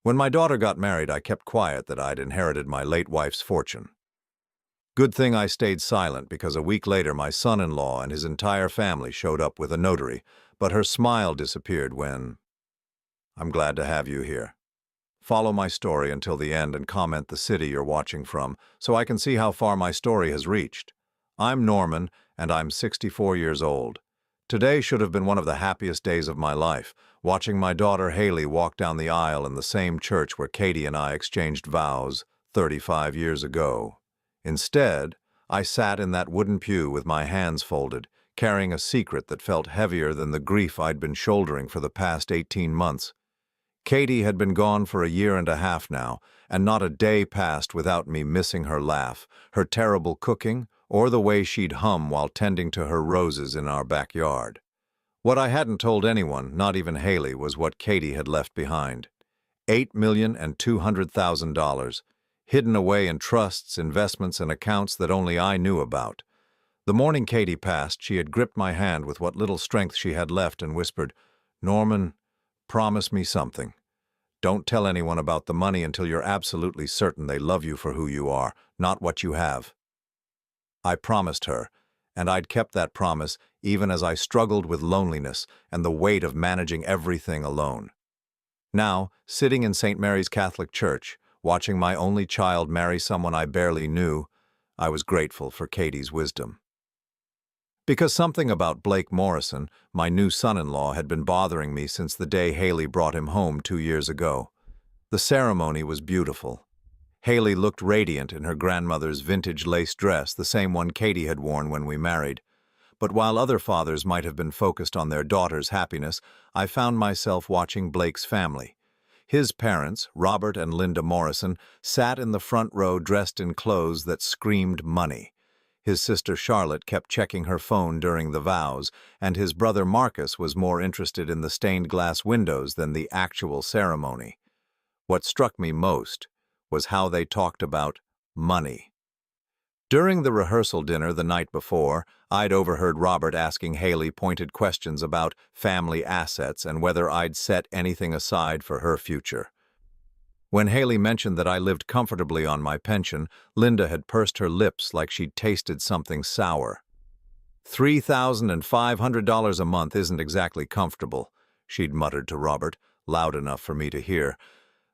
When my daughter got married, I kept quiet that I'd inherited my late wife's fortune. Good thing I stayed silent because a week later my son-in-law and his entire family showed up with a notary, but her smile disappeared when... I'm glad to have you here. Follow my story until the end and comment the city you're watching from so I can see how far my story has reached. I'm Norman, and I'm 64 years old. Today should have been one of the happiest days of my life, watching my daughter Haley walk down the aisle in the same church where Katie and I exchanged vows 35 years ago. Instead, I sat in that wooden pew with my hands folded, carrying a secret that felt heavier than the grief I'd been shouldering for the past 18 months. Katie had been gone for a year and a half now, and not a day passed without me missing her laugh, her terrible cooking, or the way she'd hum while tending to her roses in our backyard. What I hadn't told anyone, not even Haley, was what Katie had left behind. $8,200,000, hidden away in trusts, investments, and accounts that only I knew about. The morning Katie passed, she had gripped my hand with what little strength she had left and whispered, "Norman, promise me something. Don't tell anyone about the money until you're absolutely certain they love you for who you are, not what you have." I promised her, and I'd kept that promise even as I struggled with loneliness and the weight of managing everything alone. Now, sitting in St. Mary's Catholic Church, watching my only child marry someone I barely knew, I was grateful for Katie's wisdom. Because something about Blake Morrison, my new son-in-law, had been bothering me since the day Haley brought him home 2 years ago. The ceremony was beautiful. Haley looked radiant in her grandmother's vintage lace dress, the same one Katie had worn when we married. But while other fathers might have been focused on their daughter's happiness, I found myself watching Blake's family. His parents, Robert and Linda Morrison, sat in the front row dressed in clothes that screamed money. His sister Charlotte kept checking her phone during the vows, and his brother Marcus was more interested in the stained glass windows than the actual ceremony. What struck me most was how they talked about money. During the rehearsal dinner the night before, I'd overheard Robert asking Haley pointed questions about family assets and whether I'd set anything aside for her future. When Haley mentioned that I lived comfortably on my pension, Linda had pursed her lips like she'd tasted something sour. $3,500 a month isn't exactly comfortable, she'd muttered to Robert, loud enough for me to hear.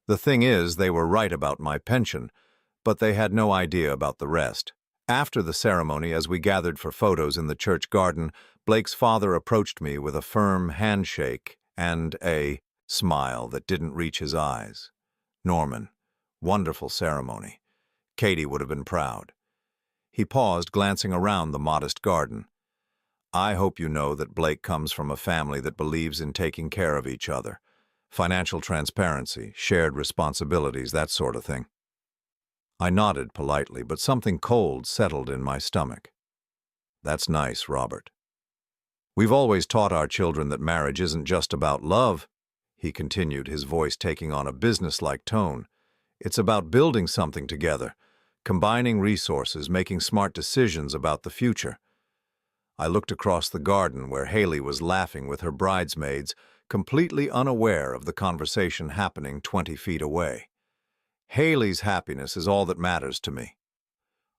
The thing is, they were right about my pension, but they had no idea about the rest. After the ceremony, as we gathered for photos in the church garden, Blake's father approached me with a firm handshake and a smile that didn't reach his eyes. "Norman, wonderful ceremony. Katie would have been proud." He paused, glancing around the modest garden. "I hope you know that Blake comes from a family that believes in taking care of each other. Financial transparency, shared responsibilities, that sort of thing." I nodded politely, but something cold settled in my stomach. "That's nice, Robert. We've always taught our children that marriage isn't just about love," he continued, his voice taking on a businesslike tone. "It's about building something together, combining resources, making smart decisions about the future." I looked across the garden where Haley was laughing with her bridesmaids, completely unaware of the conversation happening 20 feet away. "Haley's happiness is all that matters to me."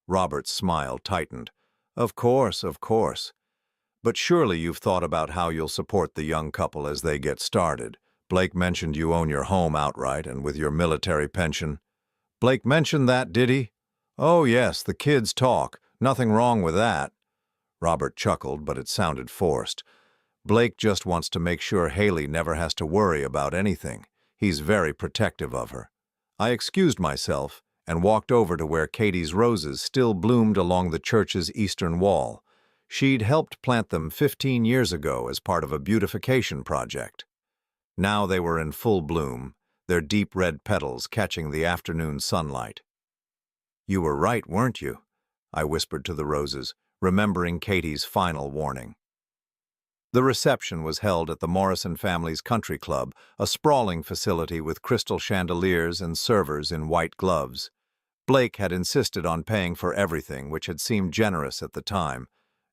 Robert's smile tightened. Of course. But surely you've thought about how you'll support the young couple as they get started. Blake mentioned you own your home outright and with your military pension." "Blake mentioned that, did he?" "Oh yes, the kids talk. Nothing wrong with that." Robert chuckled, but it sounded forced. "Blake just wants to make sure Haley never has to worry about anything. He's very protective of her." I excused myself and walked over to where Katie's roses still bloomed along the church's eastern wall. She'd helped plant them 15 years ago as part of a beautification project. Now they were in full bloom, their deep red petals catching the afternoon sunlight. "You were right, weren't you?" I whispered to the roses, remembering Katie's final warning. The reception was held at the Morrison family's country club, a sprawling facility with crystal chandeliers and servers in white gloves. Blake had insisted on paying for everything, which had seemed generous at the time.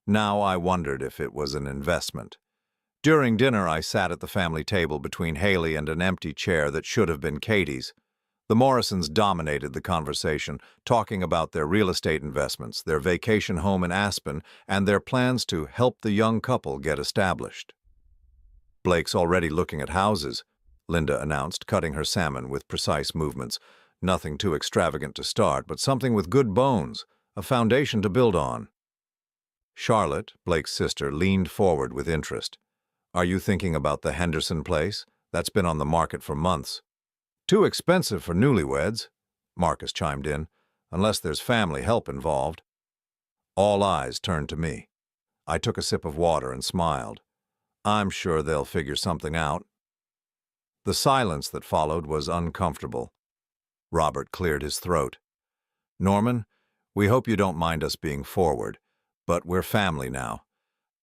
Now I wondered if it was an investment. During dinner, I sat at the family table between Haley and an empty chair that should have been Katie's. The Morrisons dominated the conversation, talking about their real estate investments, their vacation home in Aspen, and their plans to help the young couple get established. "Blake's already looking at houses," Linda announced, cutting her salmon with precise movements. "Nothing too extravagant to start, but something with good bones, a foundation to build on." Charlotte, Blake's sister, leaned forward with interest. "Are you thinking about the Henderson place? That's been on the market for months." "Too expensive for newlyweds," Marcus chimed in, "unless there's family help involved." All eyes turned to me. I took a sip of water and smiled. "I'm sure they'll figure something out." The silence that followed was uncomfortable. Robert cleared his throat. "Norman, we hope you don't mind us being forward, but we're family now.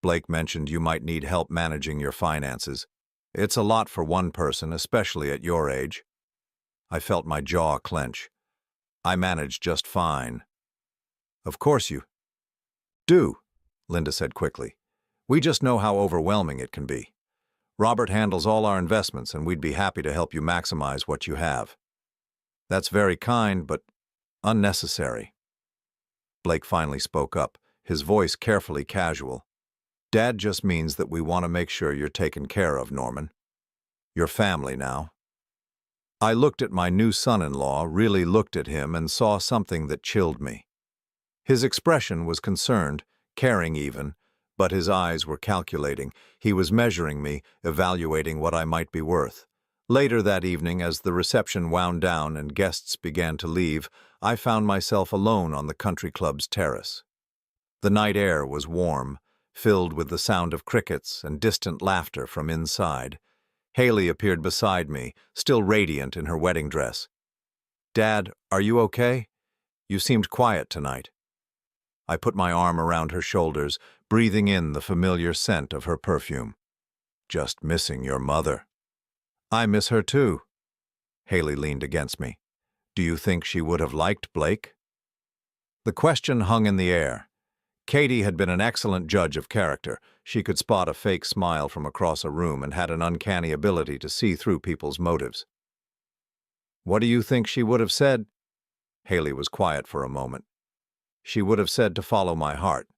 Blake mentioned you might need help managing your finances. It's a lot for one person, especially at your age." I felt my jaw clench. "I manage just fine." "Of course you do," Linda said quickly. "We just know how overwhelming it can be. Robert handles all our investments, and we'd be happy to help you maximize what you have." "That's very kind, but unnecessary." Blake finally spoke up, his voice carefully casual. "Dad just means that we want to make sure you're taken care of, Norman. You're family now." I looked at my new son-in-law, really looked at him, and saw something that chilled me. His expression was concerned, caring even, but his eyes were calculating. He was measuring me, evaluating what I might be worth. Later that evening, as the reception wound down and guests began to leave, I found myself alone on the country club's terrace. The night air was warm, filled with the sound of crickets and distant laughter from inside. Haley appeared beside me, still radiant in her wedding dress. "Dad, are you okay? You seemed quiet tonight." I put my arm around her shoulders, breathing in the familiar scent of her perfume. "Just missing your mother." "I miss her too." Haley leaned against me. "Do you think she would have liked Blake?" The question hung in the air. Katie had been an excellent judge of character. She could spot a fake smile from across a room and had an uncanny ability to see through people's motives. "What do you think she would have said?" Haley was quiet for a moment. "She would have said to follow my heart."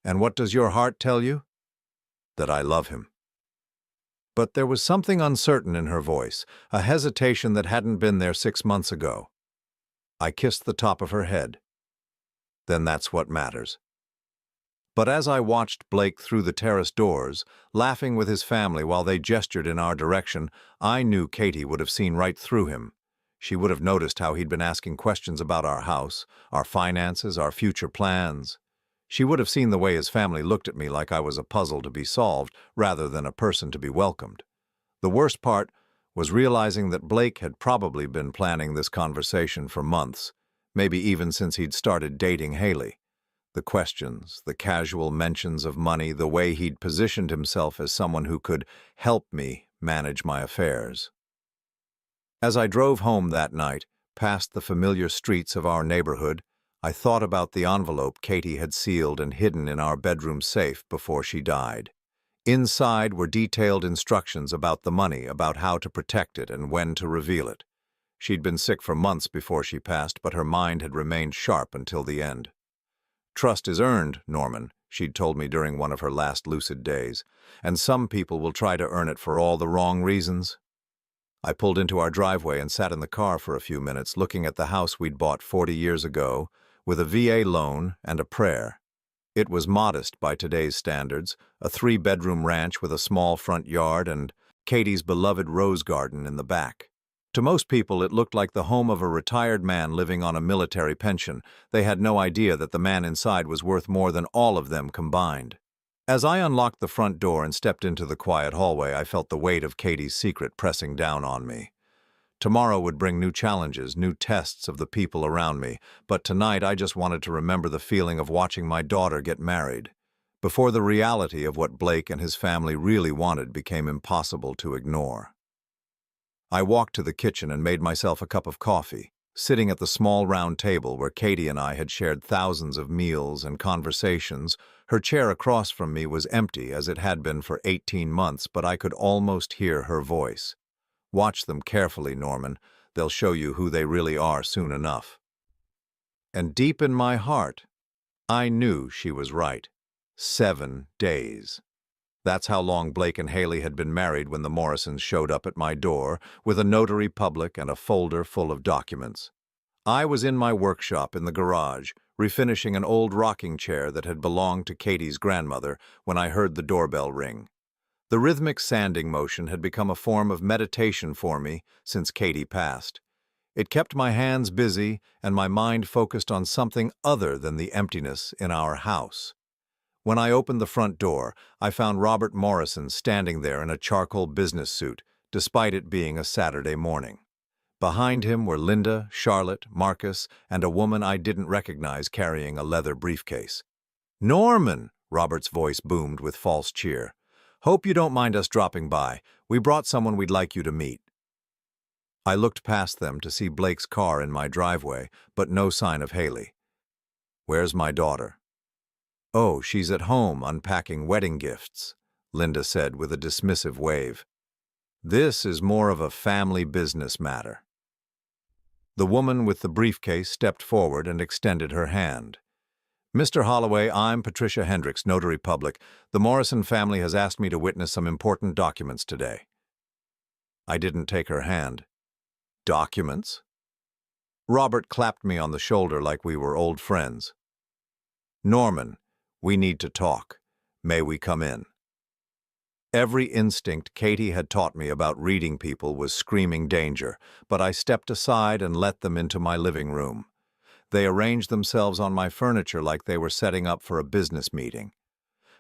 "And what does your heart tell you?" "That I love him." But there was something uncertain in her voice, a hesitation that hadn't been there 6 months ago. I kissed the top of her head. "Then that's what matters." But as I watched Blake through the terrace doors, laughing with his family while they gestured in our direction, I knew Katie would have seen right through him. She would have noticed how he'd been asking questions about our house, our finances, our future plans. She would have seen the way his family looked at me like I was a puzzle to be solved rather than a person to be welcomed. The worst part was realizing that Blake had probably been planning this conversation for months, maybe even since he'd started dating Haley. The questions, the casual mentions of money, the way he'd positioned himself as someone who could help me manage my affairs. As I drove home that night, past the familiar streets of our neighborhood, I thought about the envelope Katie had sealed and hidden in our bedroom safe before she died. Inside were detailed instructions about the money, about how to protect it and when to reveal it. She'd been sick for months before she passed, but her mind had remained sharp until the end. "Trust is earned, Norman," she'd told me during one of her last lucid days, "and some people will try to earn it for all the wrong reasons." I pulled into our driveway and sat in the car for a few minutes, looking at the house we'd bought 40 years ago, with a VA loan and a prayer. It was modest by today's standards, a 3-bedroom ranch with a small front yard and Katie's beloved rose garden in the back. To most people, it looked like the home of a retired man living on a military pension. They had no idea that the man inside was worth more than all of them combined. As I unlocked the front door and stepped into the quiet hallway, I felt the weight of Katie's secret pressing down on me. Tomorrow would bring new challenges, new tests of the people around me, but tonight I just wanted to remember the feeling of watching my daughter get married, before the reality of what Blake and his family really wanted became impossible to ignore. I walked to the kitchen and made myself a cup of coffee, Sitting at the small round table where Katie and I had shared thousands of meals and conversations, her chair across from me was empty as it had been for 18 months, but I could almost hear her voice. "Watch them carefully, Norman. They'll show you who they really are soon enough." And deep in my heart, I knew she was right. 7 days. That's how long Blake and Haley had been married when the Morrisons showed up at my door with a notary public and a folder full of documents. I was in my workshop in the garage, refinishing an old rocking chair that had belonged to Katie's grandmother when I heard the doorbell ring. The rhythmic sanding motion had become a form of meditation for me since Katie passed. It kept my hands busy and my mind focused on something other than the emptiness in our house. When I opened the front door, I found Robert Morrison standing there in a charcoal business suit, despite it being a Saturday morning. Behind him were Linda, Charlotte, Marcus, and a woman I didn't recognize carrying a leather briefcase. "Norman!" Robert's voice boomed with false cheer. "Hope you don't mind us dropping by. We brought someone we'd like you to meet." I looked past them to see Blake's car in my driveway, but no sign of Haley. "Where's my daughter?" "Oh, she's at home unpacking wedding gifts," Linda said with a dismissive wave. "This is more of a family business matter." The woman with the briefcase stepped forward and extended her hand. "Mr. Holloway, I'm Patricia Hendricks, notary public. The Morrison family has asked me to witness some important documents today." I didn't take her hand. "Documents?" Robert clapped me on the shoulder like we were old friends. "Norman, we need to talk. May we come in?" Every instinct Katie had taught me about reading people was screaming danger, but I stepped aside and let them into my living room. They arranged themselves on my furniture like they were setting up for a business meeting.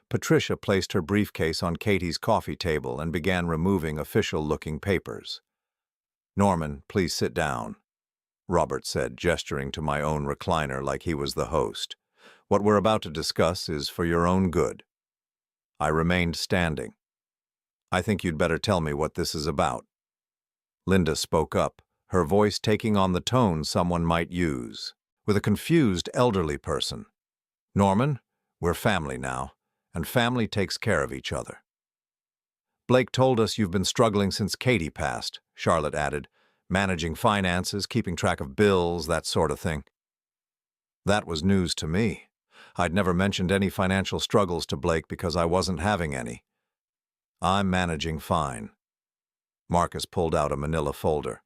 Patricia placed her briefcase on Katie's coffee table and began removing official-looking papers. "Norman, please sit down," Robert said, gesturing to my own recliner like he was the host. "What we're about to discuss is for your own good." I remained standing. "I think you'd better tell me what this is about." Linda spoke up, her voice taking on the tone someone might use with a confused elderly person. "Norman, we're family now, and family takes care of each other." "Blake told us you've been struggling since Katie passed," Charlotte added, "managing finances, keeping track of bills, that sort of thing." That was news to me. I'd never mentioned any financial struggles to Blake because I wasn't having any. "I'm managing fine." Marcus pulled out a manila folder.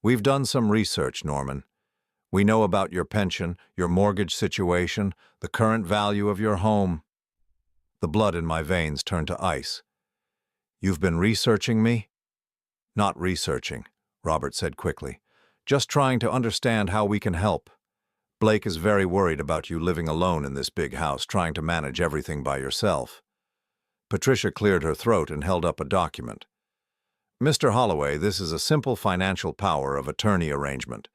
"We've done some research, Norman. We know about your pension, your mortgage situation, the current value of your home." The blood in my veins turned to ice. "You've been researching me?" "Not researching," Robert said quickly. "Just trying to understand how we can help. Blake is very worried about you living alone in this big house, trying to manage everything by yourself." Patricia cleared her throat and held up a document. "Mr. Holloway, this is a simple financial power of attorney arrangement.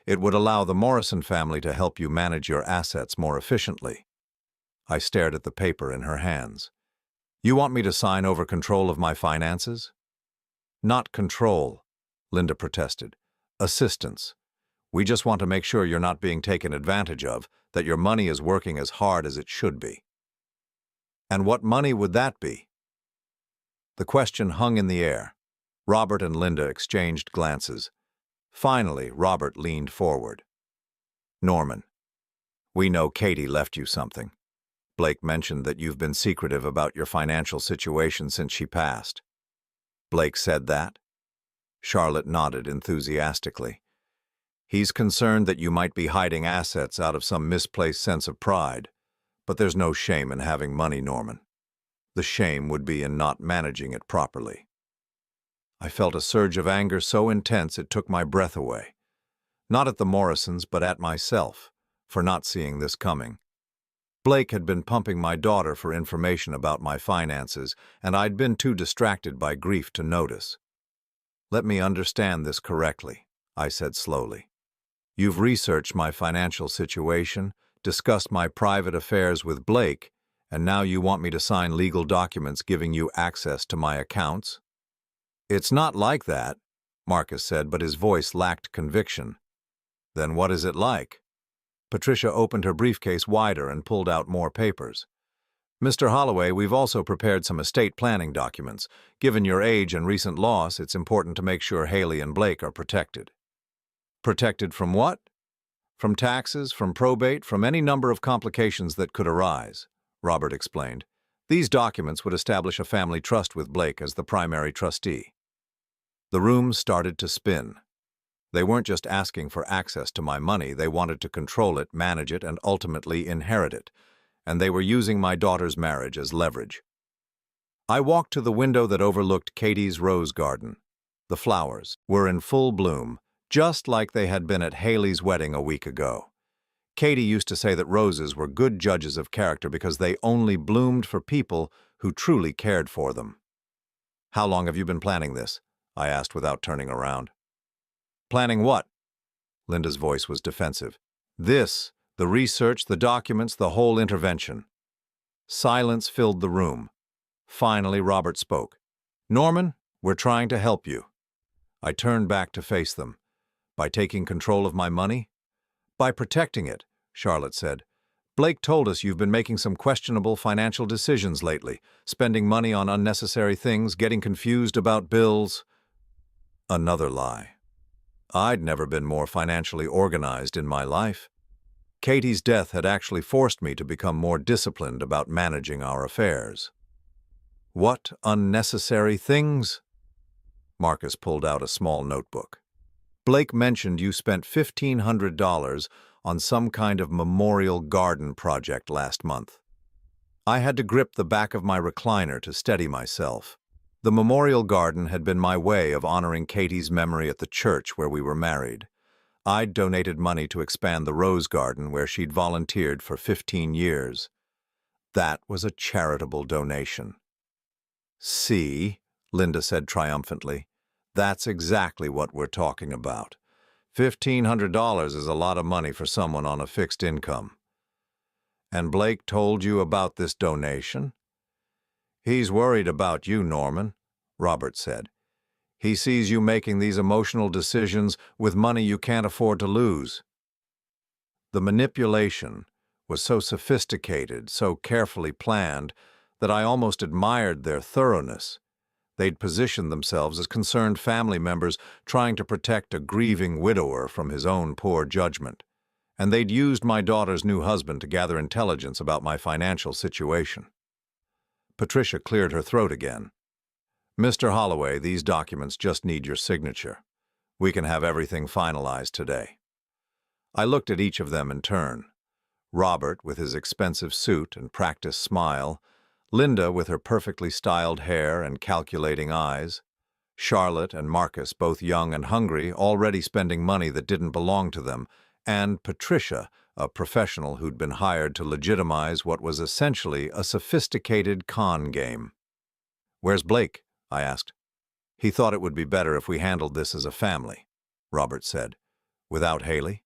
It would allow the Morrison family to help you manage your assets more efficiently." I stared at the paper in her hands. "You want me to sign over control of my finances?" "Not control," Linda protested. "Assistance. We just want to make sure you're not being taken advantage of, that your money is working as hard as it should be." "And what money would that be?" The question hung in the air. Robert and Linda exchanged glances. Finally, Robert leaned forward. "Norman, we know Katie left you something. Blake mentioned that you've been secretive about your financial situation since she passed." "Blake said that?" Charlotte nodded enthusiastically. "He's concerned that you might be hiding assets out of some misplaced sense of pride. But there's no shame in having money, Norman. The shame would be in not managing it properly." I felt a surge of anger so intense it took my breath away. Not at the Morrisons, but at myself, for not seeing this coming. Blake had been pumping my daughter for information about my finances, and I'd been too distracted by grief to notice. "Let me understand this correctly," I said slowly. "You've researched my financial situation, discussed my private affairs with Blake, and now you want me to sign legal documents giving you access to my accounts?" "It's not like that," Marcus said, but his voice lacked conviction. Then what is it like? Patricia opened her briefcase wider and pulled out more papers. Mr. Holloway, we've also prepared some estate planning documents. Given your age and recent loss, it's important to make sure Haley and Blake are protected. Protected from what? From taxes, from probate, from any number of complications that could arise, Robert explained. These documents would establish a family trust with Blake as the primary trustee. The room started to spin. They weren't just asking for access to my money, they wanted to control it, manage it, and ultimately inherit it. And they were using my daughter's marriage as leverage. I walked to the window that overlooked Katie's rose garden. The flowers were in full bloom, just like they had been at Haley's wedding a week ago. Katie used to say that roses were good judges of character because they only bloomed for people who truly cared for them. How long have you been planning this? I asked without turning around. Planning what? Linda's voice was defensive. This, the research, the documents, the whole intervention. Silence filled the room. Finally, Robert spoke. Norman, we're trying to help you. I turned back to face them. By taking control of my money? By protecting it, Charlotte said. Blake told us you've been making some questionable financial decisions lately, spending money on unnecessary things, getting confused about bills. Another lie. I'd never been more financially organized in my life. Katie's death had actually forced me to become more disciplined about managing our affairs. What unnecessary things? Marcus pulled out a small notebook. Blake mentioned you spent $1,500 on some kind of memorial garden project last month. I had to grip the back of my recliner to steady myself. The memorial garden had been my way of honoring Katie's memory at the church where we were married. I'd donated money to expand the rose garden where she'd volunteered for 15 years. That was a charitable donation. See, Linda said triumphantly, that's exactly what we're talking about. $1,500 is a lot of money for someone on a fixed income. And Blake told you about this donation? He's worried about you, Norman, Robert said. He sees you making these emotional decisions with money you can't afford to lose. The manipulation was so sophisticated, so carefully planned, that I almost admired their thoroughness. They'd positioned themselves as concerned family members trying to protect a grieving widower from his own poor judgment. And they'd used my daughter's new husband to gather intelligence about my financial situation. Patricia cleared her throat again. Mr. Holloway, these documents just need your signature. We can have everything finalized today. I looked at each of them in turn. Robert, with his expensive suit and practiced smile, Linda, with her perfectly styled hair and calculating eyes, Charlotte and Marcus, both young and hungry, already spending money that didn't belong to them, and Patricia, a professional who'd been hired to legitimize what was essentially a sophisticated con game. Where's Blake? I asked. He thought it would be better if we handled this as a family, Robert said. Without Haley?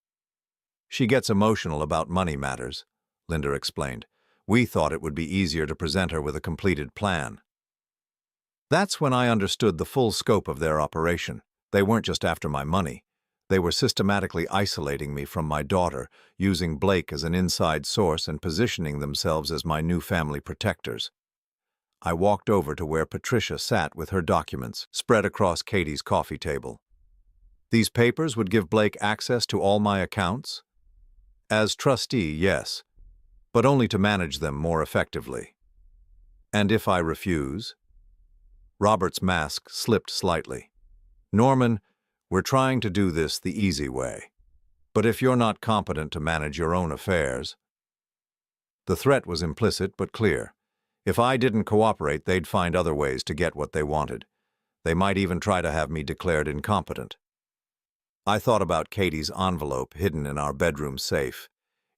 She gets emotional about money matters, Linda explained. We thought it would be easier to present her with a completed plan. That's when I understood the full scope of their operation. They weren't just after my money. They were systematically isolating me from my daughter, using Blake as an inside source and positioning themselves as my new family protectors. I walked over to where Patricia sat with her documents spread across Katie's coffee table. These papers would give Blake access to all my accounts? As trustee, yes, but only to manage them more effectively. And if I refuse? Robert's mask slipped slightly. Norman, we're trying to do this the easy way. But if you're not competent to manage your own affairs... The threat was implicit but clear. If I didn't cooperate, they'd find other ways to get what they wanted. They might even try to have me declared incompetent. I thought about Katie's envelope hidden in our bedroom safe.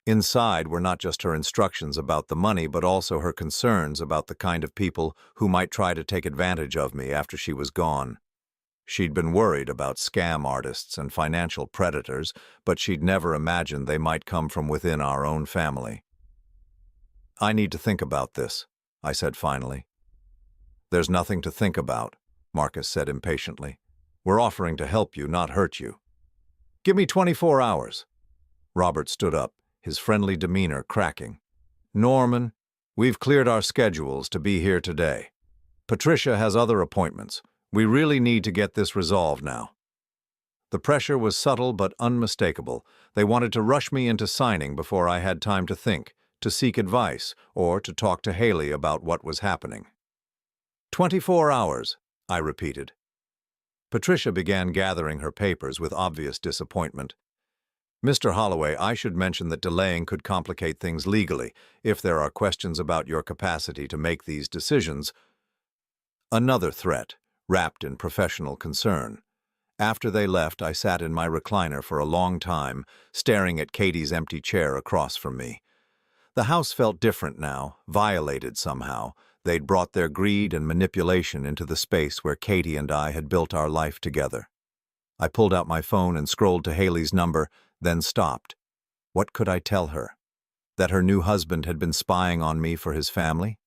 Inside were not just her instructions about the money, but also her concerns about the kind of people who might try to take advantage of me after she was gone. She'd been worried about scam artists and financial predators, but she'd never imagined they might come from within our own family. I need to think about this, I said finally. There's nothing to think about, Marcus said impatiently. We're offering to help you, not hurt you. Give me 24 hours. Robert stood up, his friendly demeanor cracking. Norman, we've cleared our schedules to be here today. Patricia has other appointments. We really need to get this resolved now. The pressure was subtle but unmistakable. They wanted to rush me into signing before I had time to think, to seek advice, or to talk to Haley about what was happening. 24 hours, I repeated. Patricia began gathering her papers with obvious disappointment. Mr. Holloway, I should mention that delaying could complicate things legally if there are questions about your capacity to make these decisions. Another threat, wrapped in professional concern. After they left, I sat in my recliner for a long time, staring at Katie's empty chair across from me. The house felt different now, violated somehow. They'd brought their greed and manipulation into the space where Katie and I had built our life together. I pulled out my phone and scrolled to Haley's number, then stopped. What could I tell her? That her new husband had been spying on me for his family?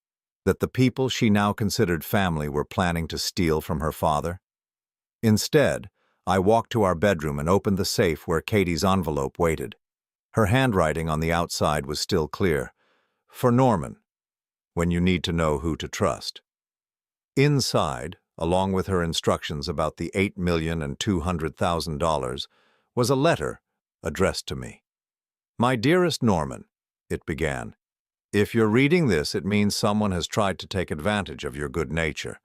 That the people she now considered family were planning to steal from her father? Instead, I walked to our bedroom and opened the safe where Katie's envelope waited. Her handwriting on the outside was still clear. For Norman, when you need to know who to trust. Inside, along with her instructions about the $8,200,000, was a letter addressed to me. My dearest Norman, it began. If you're reading this, it means someone has tried to take advantage of your good nature.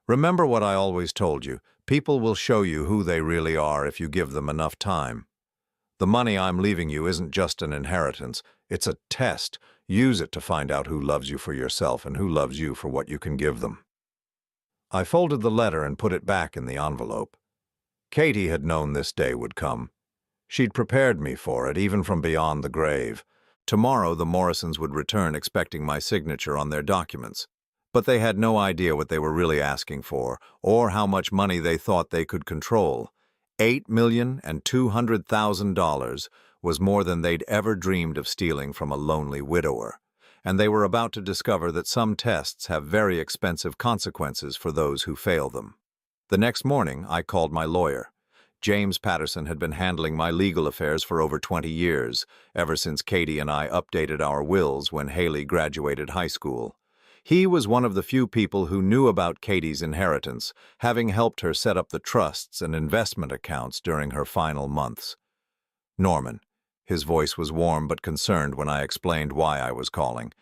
Remember what I always told you, people will show you who they really are if you give them enough time. The money I'm leaving you isn't just an inheritance, it's a test. Use it to find out who loves you for yourself and who loves you for what you can give them. I folded the letter and put it back in the envelope. Katie had known this day would come. She'd prepared me for it, even from beyond the grave. Tomorrow the Morrisons would return expecting my signature on their documents. But they had no idea what they were really asking for, or how much money they thought they could control. $8,200,000 was more than they'd ever dreamed of stealing from a lonely widower, and they were about to discover that some tests have very expensive consequences for those who fail them. The next morning, I called my lawyer. James Patterson had been handling my legal affairs for over 20 years, ever since Katie and I updated our wills when Haley graduated high school. He was one of the few people who knew about Katie's inheritance, having helped her set up the trusts and investment accounts during her final months. Norman. His voice was warm but concerned when I explained why I was calling.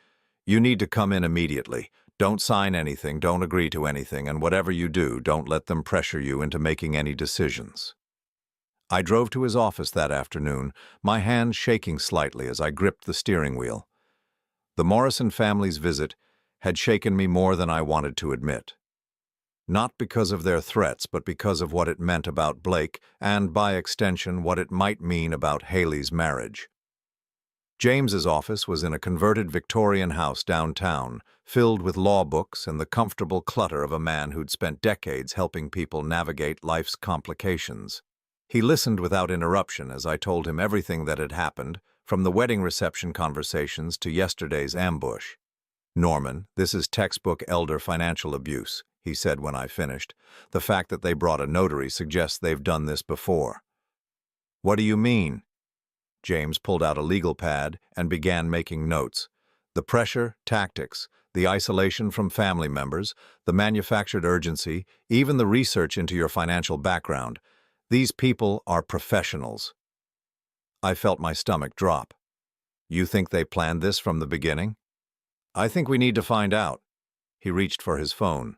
You need to come in immediately. Don't sign anything, don't agree to anything, and whatever you do, don't let them pressure you into making any decisions. I drove to his office that afternoon, my hands shaking slightly as I gripped the steering wheel. The Morrison family's visit had shaken me more than I wanted to admit. Not because of their threats, but because of what it meant about Blake, and by extension, what it might mean about Haley's marriage. James's office was in a converted Victorian house downtown, filled with law books and the comfortable clutter of a man who'd spent decades helping people navigate life's complications. He listened without interruption as I told him everything that had happened, from the wedding reception conversations to yesterday's ambush. Norman, this is textbook elder financial abuse, he said when I finished. The fact that they brought a notary suggests they've done this before. What do you mean? James pulled out a legal pad and began making notes. The pressure, tactics, the isolation from family members, the manufactured urgency, even the research into your financial background. These people are professionals. I felt my stomach drop. You think they planned this from the beginning? I think we need to find out. He reached for his phone.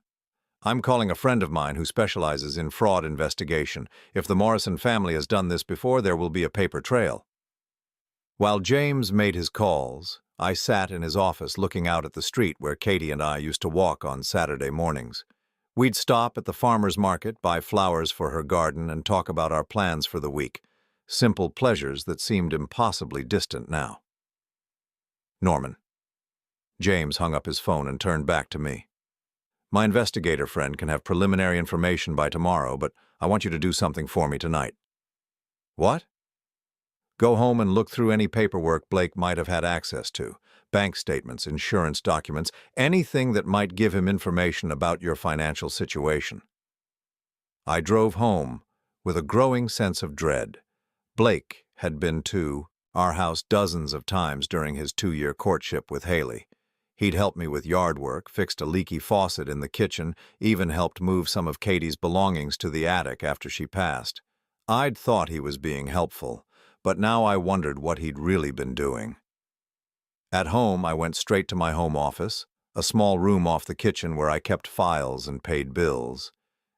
I'm calling a friend of mine who specializes in fraud investigation. If the Morrison family has done this before, there will be a paper trail. While James made his calls, I sat in his office looking out at the street where Katie and I used to walk on Saturday mornings. We'd stop at the farmer's market, buy flowers for her garden, and talk about our plans for the week. Simple pleasures that seemed impossibly distant now. Norman. James hung up his phone and turned back to me. My investigator friend can have preliminary information by tomorrow, but I want you to do something for me tonight. What? Go home and look through any paperwork Blake might have had access to. Bank statements, insurance documents, anything that might give him information about your financial situation. I drove home with a growing sense of dread. Blake had been to our house dozens of times during his 2-year courtship with Haley. He'd helped me with yard work, fixed a leaky faucet in the kitchen, even helped move some of Katie's belongings to the attic after she passed. I'd thought he was being helpful, but now I wondered what he'd really been doing. At home, I went straight to my home office, a small room off the kitchen where I kept files and paid bills.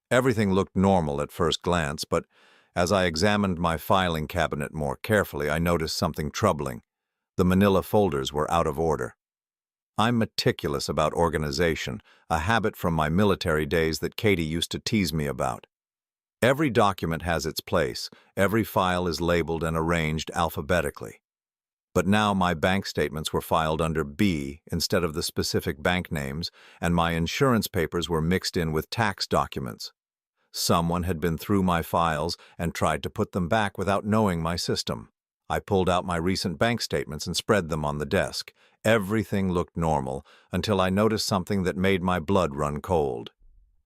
Everything looked normal at first glance, but as I examined my filing cabinet more carefully, I noticed something troubling. The manila folders were out of order. I'm meticulous about organization, a habit from my military days that Katie used to tease me about. Every document has its place, every file is labeled and arranged alphabetically. But now my bank statements were filed under B instead of the specific bank names, and my insurance papers were mixed in with tax documents. Someone had been through my files and tried to put them back without knowing my system. I pulled out my recent bank statements and spread them on the desk. Everything looked normal until I noticed something that made my blood run cold.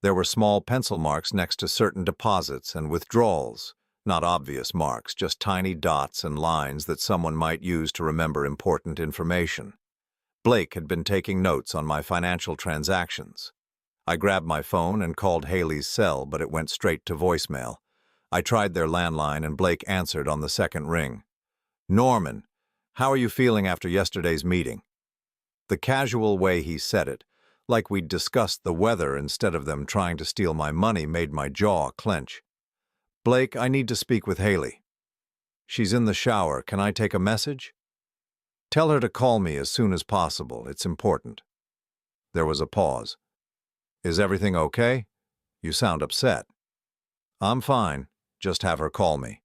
There were small pencil marks next to certain deposits and withdrawals. Not obvious marks, just tiny dots and lines that someone might use to remember important information. Blake had been taking notes on my financial transactions. I grabbed my phone and called Haley's cell, but it went straight to voicemail. I tried their landline and Blake answered on the second ring. "Norman, how are you feeling after yesterday's meeting?" The casual way he said it, like we'd discussed the weather instead of them trying to steal my money, made my jaw clench. "Blake, I need to speak with Haley." "She's in the shower. Can I take a message?" "Tell her to call me as soon as possible. It's important." There was a pause. "Is everything okay? You sound upset." "I'm fine. Just have her call me."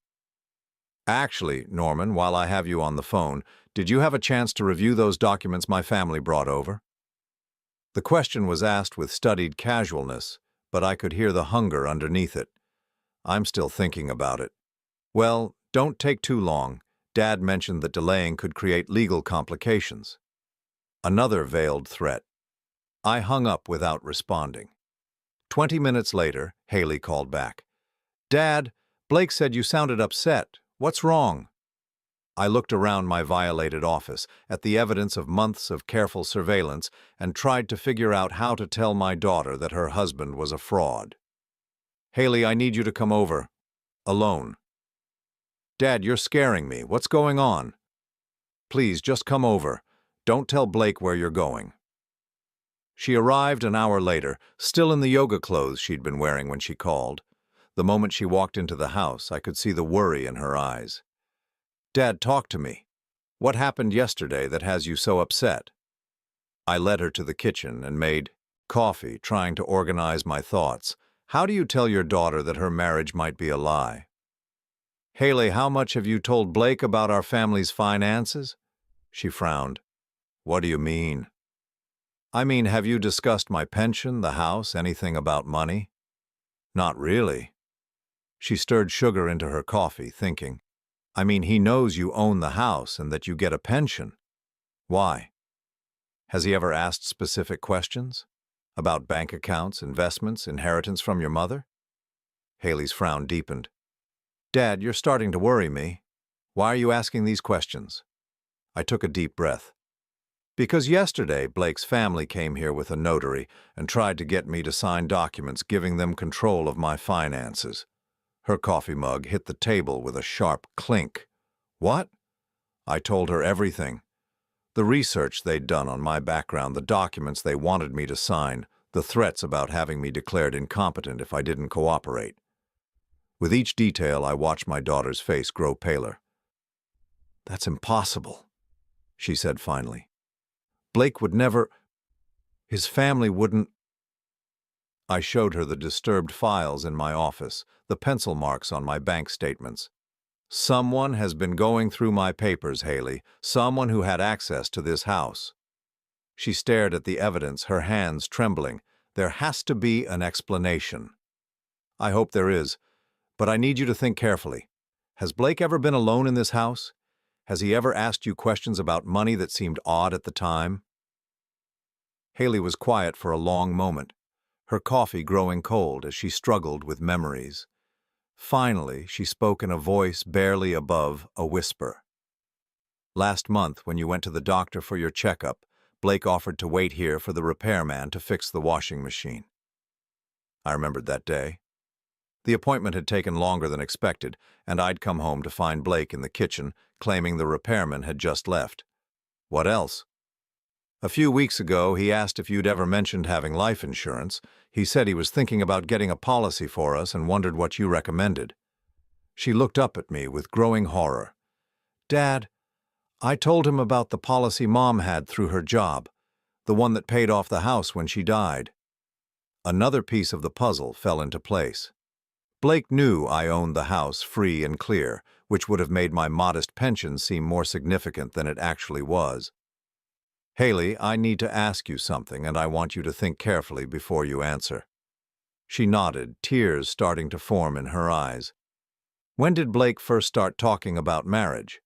"Actually, Norman, while I have you on the phone, did you have a chance to review those documents my family brought over?" The question was asked with studied casualness, but I could hear the hunger underneath it. "I'm still thinking about it." "Well, don't take too long. Dad mentioned that delaying could create legal complications." Another veiled threat. I hung up without responding. 20 minutes later, Haley called back. "Dad, Blake said you sounded upset. What's wrong?" I looked around my violated office at the evidence of months of careful surveillance and tried to figure out how to tell my daughter that her husband was a fraud. "Haley, I need you to come over. Alone." "Dad, you're scaring me. What's going on?" "Please, just come over. Don't tell Blake where you're going." She arrived an hour later, still in the yoga clothes she'd been wearing when she called. The moment she walked into the house, I could see the worry in her eyes. "Dad, talk to me. What happened yesterday that has you so upset?" I led her to the kitchen and made coffee, trying to organize my thoughts. "How do you tell your daughter that her marriage might be a lie?" "Haley, how much have you told Blake about our family's finances?" She frowned. "What do you mean?" "I mean, have you discussed my pension, the house, anything about money?" "Not really." She stirred sugar into her coffee, thinking. "I mean, he knows you own the house and that you get a pension. Why? Has he ever asked specific questions? About bank accounts, investments, inheritance from your mother?" Haley's frown deepened. "Dad, you're starting to worry me. Why are you asking these questions?" I took a deep breath. "Because yesterday, Blake's family came here with a notary and tried to get me to sign documents giving them control of my finances." Her coffee mug hit the table with a sharp clink. "What?" I told her everything. The research they'd done on my background, the documents they wanted me to sign, the threats about having me declared incompetent if I didn't cooperate. With each detail, I watched my daughter's face grow paler. "That's impossible," she said finally. "Blake would never... his family wouldn't..." I showed her the disturbed files in my office, the pencil marks on my bank statements. "Someone has been going through my papers, Haley. Someone who had access to this house." She stared at the evidence, her hands trembling. "There has to be an explanation." "I hope there is, but I need you to think carefully. Has Blake ever been alone in this house? Has he ever asked you questions about money that seemed odd at the time?" Haley was quiet for a long moment, her coffee growing cold as she struggled with memories. Finally, she spoke in a voice barely above a whisper. "Last month, when you went to the doctor for your checkup, Blake offered to wait here for the repairman to fix the washing machine." I remembered that day. The appointment had taken longer than expected, and I'd come home to find Blake in the kitchen, claiming the repairman had just left. What else? "A few weeks ago, he asked if you'd ever mentioned having life insurance. He said he was thinking about getting a policy for us and wondered what you recommended." She looked up at me with growing horror. "Dad, I told him about the policy Mom had through her job, the one that paid off the house when she died." Another piece of the puzzle fell into place. Blake knew I owned the house free and clear, which would have made my modest pension seem more significant than it actually was. "Haley, I need to ask you something, and I want you to think carefully before you answer." She nodded, tears starting to form in her eyes. "When did Blake first start talking about marriage?"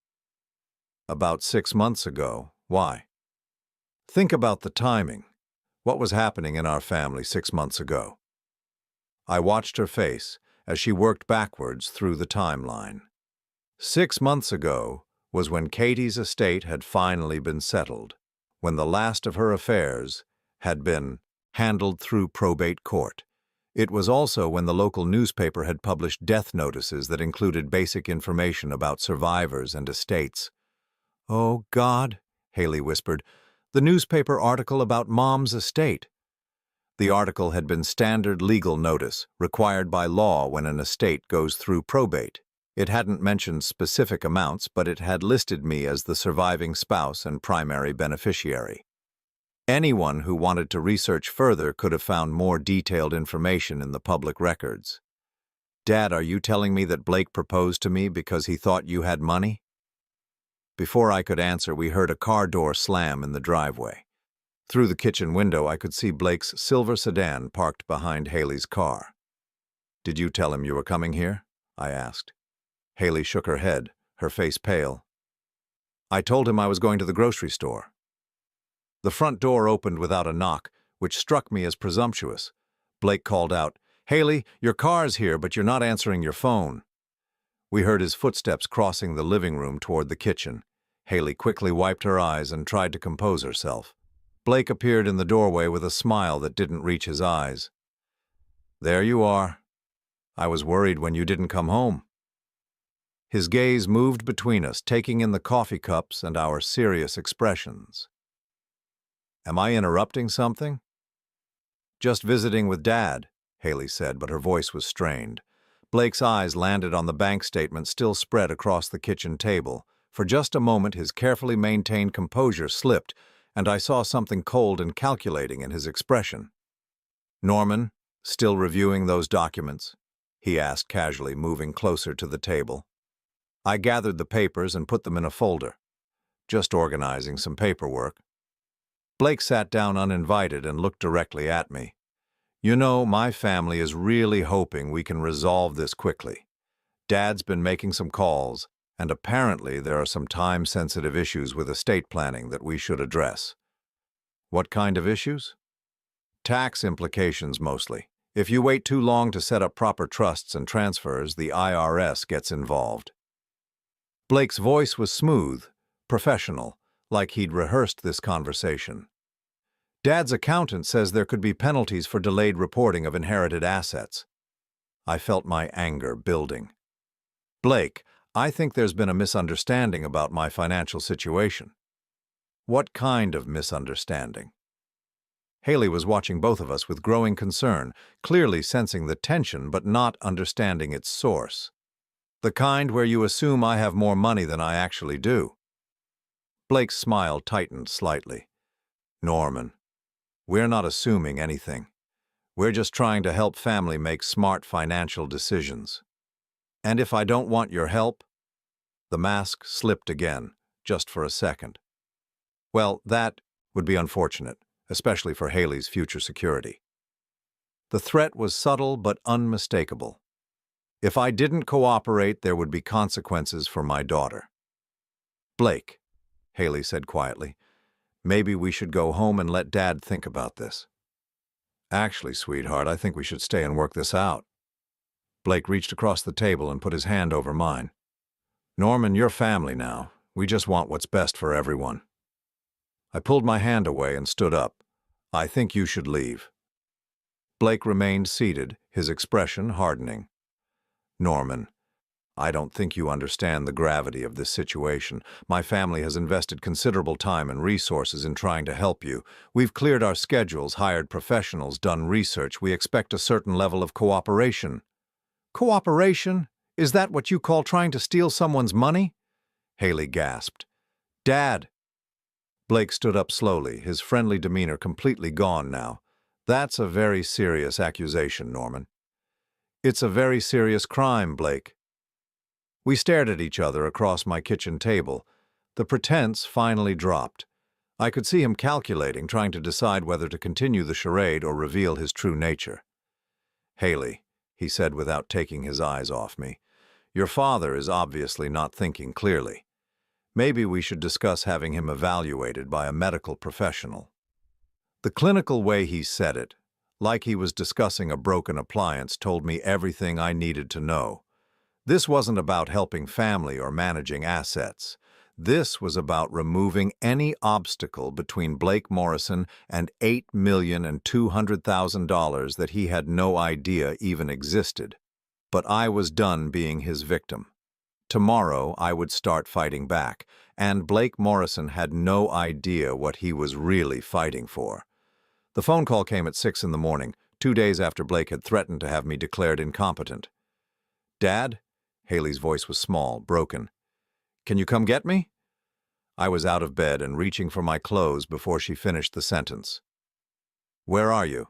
"About 6 months ago. Why?" "Think about the timing. What was happening in our family 6 months ago?" I watched her face as she worked backwards through the timeline. 6 months ago was when Katie's estate had finally been settled, when the last of her affairs had been handled through probate court. It was also when the local newspaper had published death notices that included basic information about survivors and estates. "Oh, God," Haley whispered, "the newspaper article about Mom's estate." The article had been standard legal notice, required by law when an estate goes through probate. It hadn't mentioned specific amounts, but it had listed me as the surviving spouse and primary beneficiary. Anyone who wanted to research further could have found more detailed information in the public records. "Dad, are you telling me that Blake proposed to me because he thought you had money?" Before I could answer, we heard a car door slam in the driveway. Through the kitchen window, I could see Blake's silver sedan parked behind Haley's car. "Did you tell him you were coming here?" I asked. Haley shook her head, her face pale. "I told him I was going to the grocery store." The front door opened without a knock, which struck me as presumptuous. Blake called out, "Haley, your car's here, but you're not answering your phone." We heard his footsteps crossing the living room toward the kitchen. Haley quickly wiped her eyes and tried to compose herself. Blake appeared in the doorway with a smile that didn't reach his eyes. "There you are. I was worried when you didn't come home." His gaze moved between us, taking in the coffee cups and our serious expressions. "Am I interrupting something?" "Just visiting with Dad," Haley said, but her voice was strained. Blake's eyes landed on the bank statement still spread across the kitchen table. For just a moment, his carefully maintained composure slipped, and I saw something cold and calculating in his expression. "Norman, still reviewing those documents?" he asked casually, moving closer to the table. I gathered the papers and put them in a folder. "Just organizing some paperwork." Blake sat down uninvited and looked directly at me. "You know, my family is really hoping we can resolve this quickly. Dad's been making some calls, and apparently there are some time-sensitive issues with estate planning that we should address." "What kind of issues?" "Tax implications, mostly. If you wait too long to set up proper trusts and transfers, the IRS gets involved." Blake's voice was smooth, professional, like he'd rehearsed this conversation. "Dad's accountant says there could be penalties for delayed reporting of inherited assets." I felt my anger building. "Blake, I think there's been a misunderstanding about my financial situation." "What kind of misunderstanding?" Haley was watching both of us with growing concern, clearly sensing the tension but not understanding its source. "The kind where you assume I have more money than I actually do." Blake's smile tightened slightly. "Norman, we're not assuming anything. We're just trying to help family make smart financial decisions. And if I don't want your help?" The mask slipped again, just for a second. "Well, that would be unfortunate, especially for Haley's future security." The threat was subtle but unmistakable. If I didn't cooperate, there would be consequences for my daughter. "Blake," Haley said quietly, "maybe we should go home and let Dad think about this." "Actually, sweetheart, I think we should stay and work this out." Blake reached across the table and put his hand over mine. Norman, you're family now. We just want what's best for everyone. I pulled my hand away and stood up. I think you should leave. Blake remained seated, his expression hardening. Norman, I don't think you understand the gravity of this situation. My family has invested considerable time and resources in trying to help you. We've cleared our schedules, hired professionals, done research. We expect a certain level of cooperation. Cooperation? Is that what you call trying to steal someone's money? Haley gasped. Dad! Blake stood up slowly, his friendly demeanor completely gone now. That's a very serious accusation, Norman. It's a very serious crime, Blake. We stared at each other across my kitchen table. The pretense finally dropped. I could see him calculating, trying to decide whether to continue the charade or reveal his true nature. Haley, he said without taking his eyes off me, your father is obviously not thinking clearly. Maybe we should discuss having him evaluated by a medical professional. The clinical way he said it, like he was discussing a broken appliance, told me everything I needed to know. This wasn't about helping family or managing assets. This was about removing any obstacle between Blake Morrison and $8,200,000 that he had no idea even existed. But I was done being his victim. Tomorrow I would start fighting back, and Blake Morrison had no idea what he was really fighting for. The phone call came at 6 in the morning, 2 days after Blake had threatened to have me declared incompetent. Dad? Haley's voice was small, broken. Can you come get me? I was out of bed and reaching for my clothes before she finished the sentence. Where are you?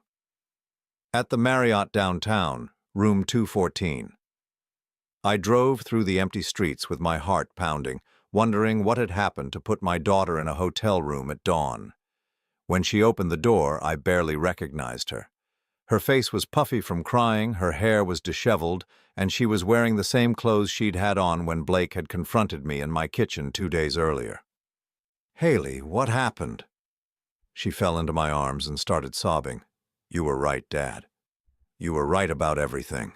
At the Marriott downtown, room 214. I drove through the empty streets with my heart pounding, wondering what had happened to put my daughter in a hotel room at dawn. When she opened the door, I barely recognized her. Her face was puffy from crying, her hair was disheveled, and she was wearing the same clothes she'd had on when Blake had confronted me in my kitchen 2 days earlier. Haley, what happened? She fell into my arms and started sobbing. You were right, Dad. You were right about everything.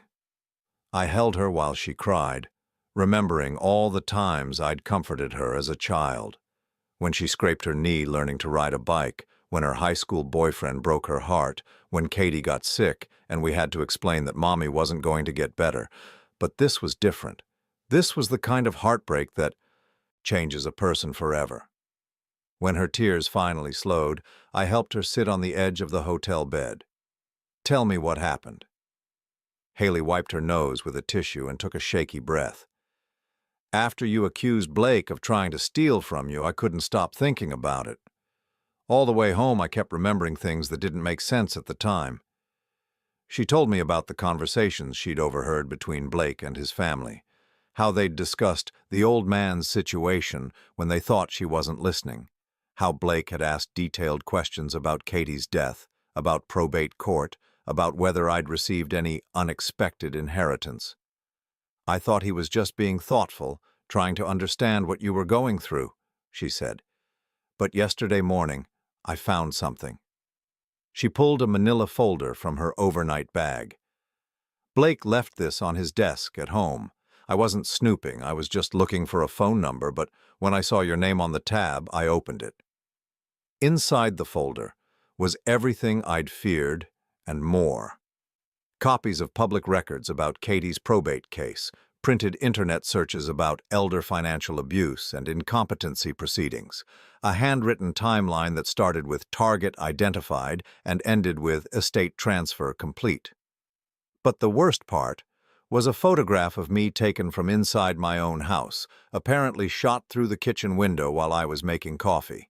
I held her while she cried, remembering all the times I'd comforted her as a child. When she scraped her knee learning to ride a bike, when her high school boyfriend broke her heart, when Katie got sick and we had to explain that Mommy wasn't going to get better. But this was different. This was the kind of heartbreak that changes a person forever. When her tears finally slowed, I helped her sit on the edge of the hotel bed. Tell me what happened. Haley wiped her nose with a tissue and took a shaky breath. After you accused Blake of trying to steal from you, I couldn't stop thinking about it. All the way home, I kept remembering things that didn't make sense at the time. She told me about the conversations she'd overheard between Blake and his family, how they'd discussed the old man's situation when they thought she wasn't listening, how Blake had asked detailed questions about Katie's death, about probate court, about whether I'd received any unexpected inheritance. I thought he was just being thoughtful, trying to understand what you were going through, she said. But yesterday morning, I found something. She pulled a manila folder from her overnight bag. Blake left this on his desk at home. I wasn't snooping, I was just looking for a phone number, but when I saw your name on the tab, I opened it. Inside the folder was everything I'd feared and more. Copies of public records about Katie's probate case, printed internet searches about elder financial abuse and incompetency proceedings, a handwritten timeline that started with target identified and ended with estate transfer complete. But the worst part was a photograph of me taken from inside my own house, apparently shot through the kitchen window while I was making coffee.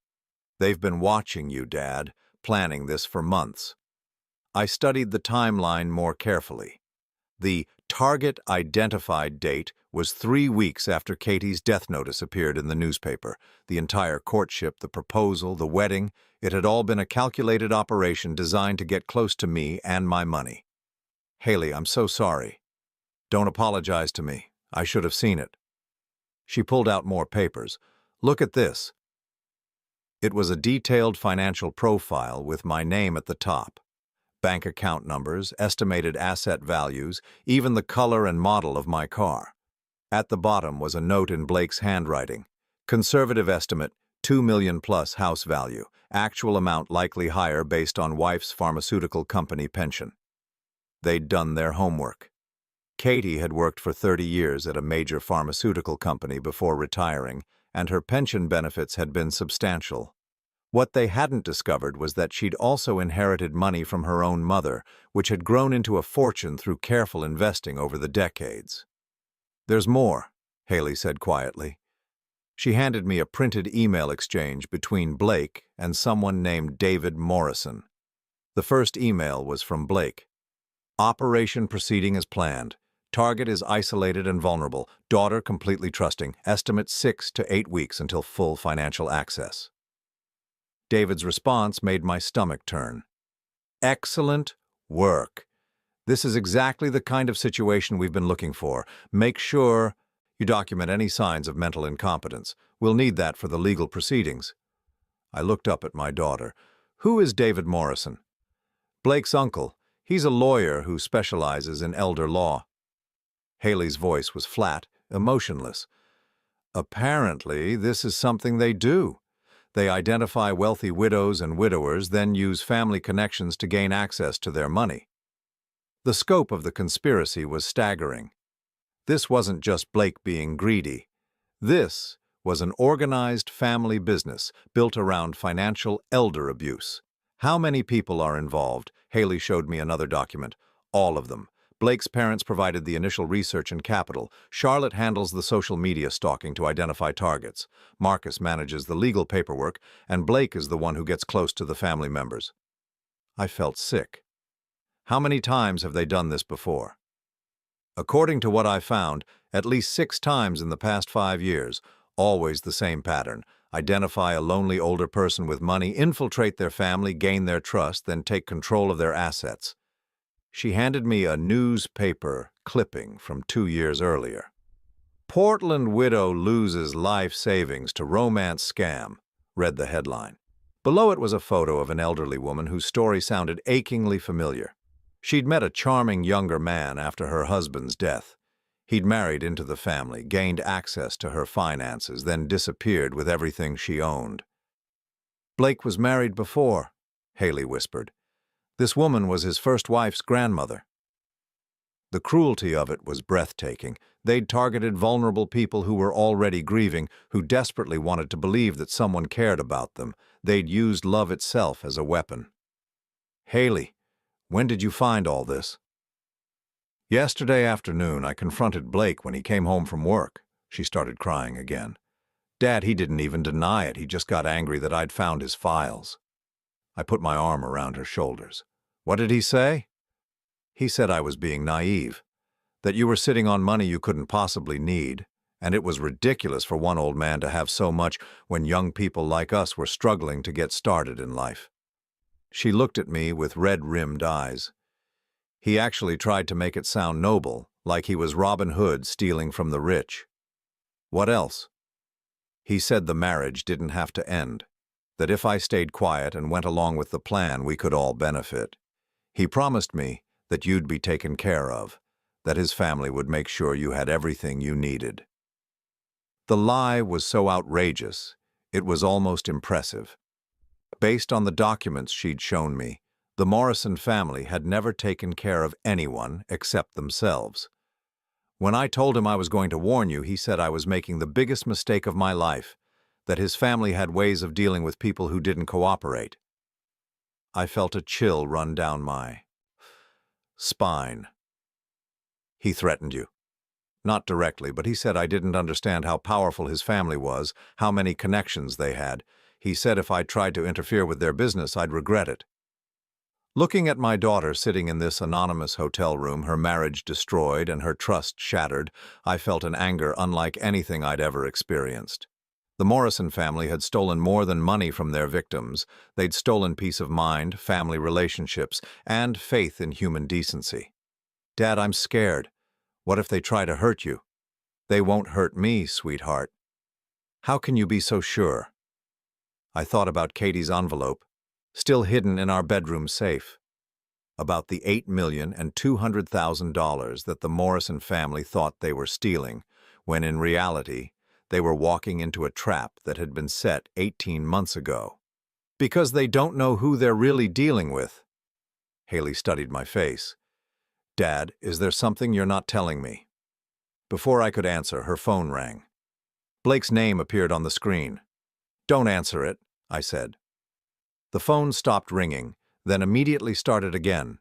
They've been watching you, Dad, planning this for months. I studied the timeline more carefully. The target identified date was 3 weeks after Katie's death notice appeared in the newspaper. The entire courtship, the proposal, the wedding, it had all been a calculated operation designed to get close to me and my money. Haley, I'm so sorry. Don't apologize to me. I should have seen it. She pulled out more papers. Look at this. It was a detailed financial profile with my name at the top. bank account numbers, estimated asset values, even the color and model of my car. At the bottom was a note in Blake's handwriting. Conservative estimate, $2 million plus house value. Actual amount likely higher based on wife's pharmaceutical company pension. They'd done their homework. Katie had worked for 30 years at a major pharmaceutical company before retiring, and her pension benefits had been substantial. What they hadn't discovered was that she'd also inherited money from her own mother, which had grown into a fortune through careful investing over the decades. "There's more," Haley said quietly. She handed me a printed email exchange between Blake and someone named David Morrison. The first email was from Blake. "Operation proceeding as planned. Target is isolated and vulnerable. Daughter completely trusting. Estimate 6 to 8 weeks until full financial access." David's response made my stomach turn. "Excellent work. This is exactly the kind of situation we've been looking for. Make sure you document any signs of mental incompetence. We'll need that for the legal proceedings." I looked up at my daughter. "Who is David Morrison?" "Blake's uncle. He's a lawyer who specializes in elder law." Haley's voice was flat, emotionless. "Apparently, this is something they do. They identify wealthy widows and widowers, then use family connections to gain access to their money." The scope of the conspiracy was staggering. This wasn't just Blake being greedy. This was an organized family business built around financial elder abuse. How many people are involved? Haley showed me another document. All of them. Blake's parents provided the initial research and capital. Charlotte handles the social media stalking to identify targets. Marcus manages the legal paperwork, and Blake is the one who gets close to the family members. I felt sick. How many times have they done this before? According to what I found, at least 6 times in the past 5 years, always the same pattern. Identify a lonely older person with money, infiltrate their family, gain their trust, then take control of their assets. She handed me a newspaper clipping from 2 years earlier. "Portland widow loses life savings to romance scam," read the headline. Below it was a photo of an elderly woman whose story sounded achingly familiar. She'd met a charming younger man after her husband's death. He'd married into the family, gained access to her finances, then disappeared with everything she owned. "Blake was married before," Haley whispered. "This woman was his first wife's grandmother." The cruelty of it was breathtaking. They'd targeted vulnerable people who were already grieving, who desperately wanted to believe that someone cared about them. They'd used love itself as a weapon. "Haley, when did you find all this?" "Yesterday afternoon, I confronted Blake when he came home from work." She started crying again. "Dad, he didn't even deny it. He just got angry that I'd found his files." I put my arm around her shoulders. "What did he say?" "He said I was being naive, that you were sitting on money you couldn't possibly need, and it was ridiculous for one old man to have so much when young people like us were struggling to get started in life." She looked at me with red-rimmed eyes. "He actually tried to make it sound noble, like he was Robin Hood stealing from the rich." "What else?" "He said the marriage didn't have to end, that if I stayed quiet and went along with the plan, we could all benefit. He promised me that you'd be taken care of, that his family would make sure you had everything you needed." The lie was so outrageous, it was almost impressive. Based on the documents she'd shown me, the Morrison family had never taken care of anyone except themselves. When I told him I was going to warn you, he said I was making the biggest mistake of my life, that his family had ways of dealing with people who didn't cooperate. I felt a chill run down my spine. "He threatened you?" "Not directly, but he said I didn't understand how powerful his family was, how many connections they had. He said if I tried to interfere with their business, I'd regret it." Looking at my daughter sitting in this anonymous hotel room, her marriage destroyed and her trust shattered, I felt an anger unlike anything I'd ever experienced. The Morrison family had stolen more than money from their victims. They'd stolen peace of mind, family relationships, and faith in human decency. "Dad, I'm scared. What if they try to hurt you?" "They won't hurt me, sweetheart." "How can you be so sure?" I thought about Katie's envelope, still hidden in our bedroom safe. about the $8,200,000 that the Morrison family thought they were stealing, when in reality, they were walking into a trap that had been set 18 months ago. Because they don't know who they're really dealing with. Haley studied my face. Dad, is there something you're not telling me? Before I could answer, her phone rang. Blake's name appeared on the screen. Don't answer it, I said. The phone stopped ringing, then immediately started again.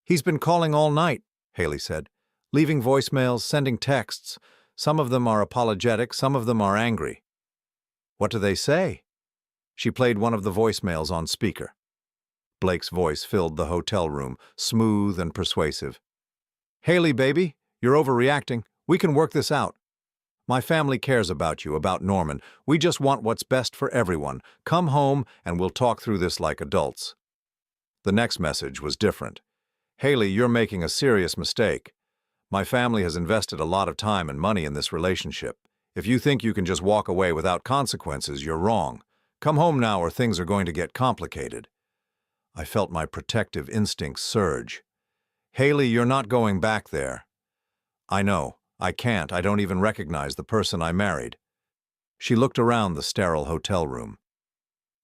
He's been calling all night, Haley said, leaving voicemails, sending texts. Some of them are apologetic, some of them are angry. What do they say? She played one of the voicemails on speaker. Blake's voice filled the hotel room, smooth and persuasive. Haley, baby, you're overreacting. We can work this out. My family cares about you, about Norman. We just want what's best for everyone. Come home and we'll talk through this like adults. The next message was different. Haley, you're making a serious mistake. My family has invested a lot of time and money in this relationship. If you think you can just walk away without consequences, you're wrong. Come home now or things are going to get complicated. I felt my protective instincts surge. Haley, you're not going back there. I know. I can't. I don't even recognize the person I married. She looked around the sterile hotel room.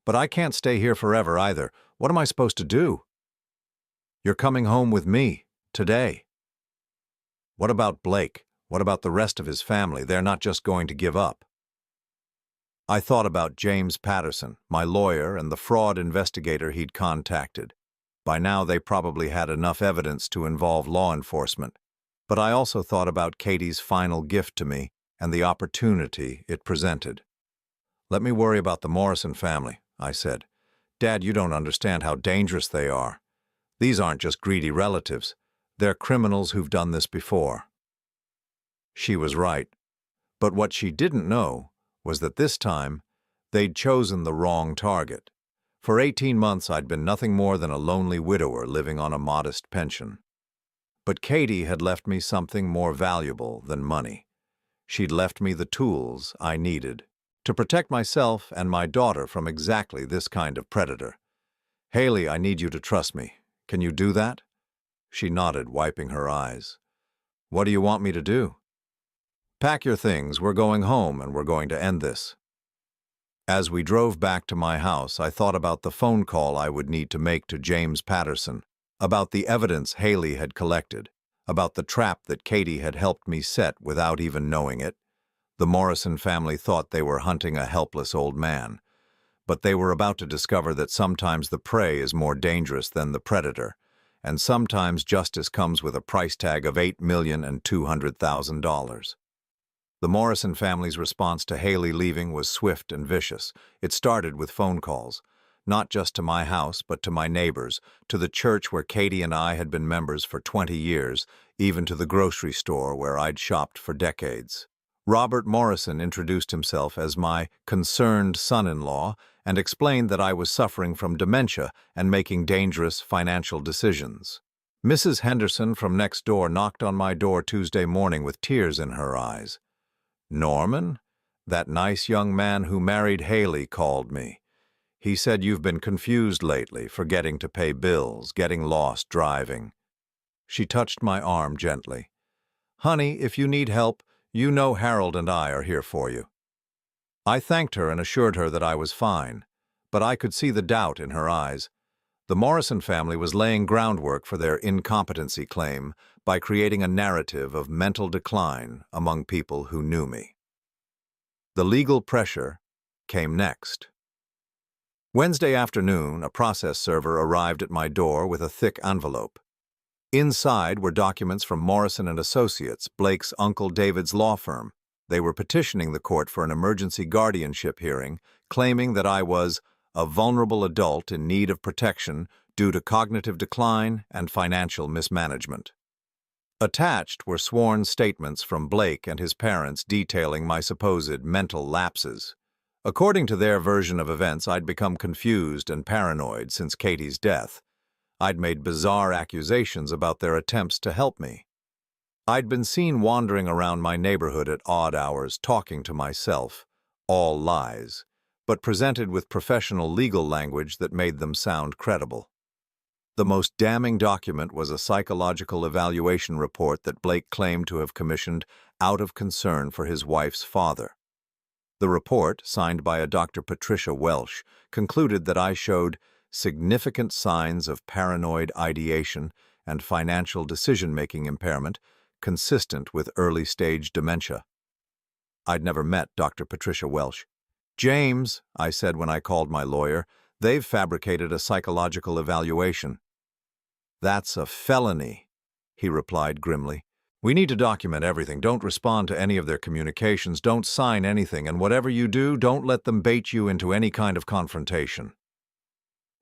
But I can't stay here forever either. What am I supposed to do? You're coming home with me, today. What about Blake? What about the rest of his family? They're not just going to give up. I thought about James Patterson, my lawyer, and the fraud investigator he'd contacted. By now they probably had enough evidence to involve law enforcement. But I also thought about Katie's final gift to me and the opportunity it presented. Let me worry about the Morrison family, I said. Dad, you don't understand how dangerous they are. These aren't just greedy relatives. They're criminals who've done this before. She was right. But what she didn't know was that this time they'd chosen the wrong target. For 18 months I'd been nothing more than a lonely widower living on a modest pension. But Katie had left me something more valuable than money. She'd left me the tools I needed to protect myself and my daughter from exactly this kind of predator. Haley, I need you to trust me. Can you do that? She nodded, wiping her eyes. What do you want me to do? Pack your things. We're going home and we're going to end this. As we drove back to my house, I thought about the phone call I would need to make to James Patterson, about the evidence Haley had collected, about the trap that Katie had helped me set without even knowing it. The Morrison family thought they were hunting a helpless old man, but they were about to discover that sometimes the prey is more dangerous than the predator, and sometimes justice comes with a price tag of $8,200,000. The Morrison family's response to Haley leaving was swift and vicious. It started with phone calls, not just to my house, but to my neighbors, to the church where Katie and I had been members for 20 years, even to the grocery store where I'd shopped for decades. Robert Morrison introduced himself as my concerned son-in-law and explained that I was suffering from dementia and making dangerous financial decisions. Mrs. Henderson from next door knocked on my door Tuesday morning with tears in her eyes. Norman, that nice young man who married Haley, called me. He said you've been confused lately, forgetting to pay bills, getting lost driving. She touched my arm gently. Honey, if you need help, you know Harold and I are here for you. I thanked her and assured her that I was fine, but I could see the doubt in her eyes. The Morrison family was laying groundwork for their incompetency claim by creating a narrative of mental decline among people who knew me. The legal pressure came next. Wednesday afternoon, a process server arrived at my door with a thick envelope. Inside were documents from Morrison and Associates, Blake's Uncle David's law firm. They were petitioning the court for an emergency guardianship hearing, claiming that I was a vulnerable adult in need of protection due to cognitive decline and financial mismanagement. Attached were sworn statements from Blake and his parents detailing my supposed mental lapses. According to their version of events, I'd become confused and paranoid since Katie's death. I'd made bizarre accusations about their attempts to help me. I'd been seen wandering around my neighborhood at odd hours, talking to myself. All lies, but presented with professional legal language that made them sound credible. The most damning document was a psychological evaluation report that Blake claimed to have commissioned out of concern for his wife's father. The report, signed by a Dr. Patricia Welsh, concluded that I showed significant signs of paranoid ideation and financial decision-making impairment consistent with early-stage dementia. I'd never met Dr. Patricia Welsh. "James," I said when I called my lawyer, "they've fabricated a psychological evaluation." "That's a felony," he replied grimly. "We need to document everything. Don't respond to any of their communications. Don't sign anything. And whatever you do, don't let them bait you into any kind of confrontation."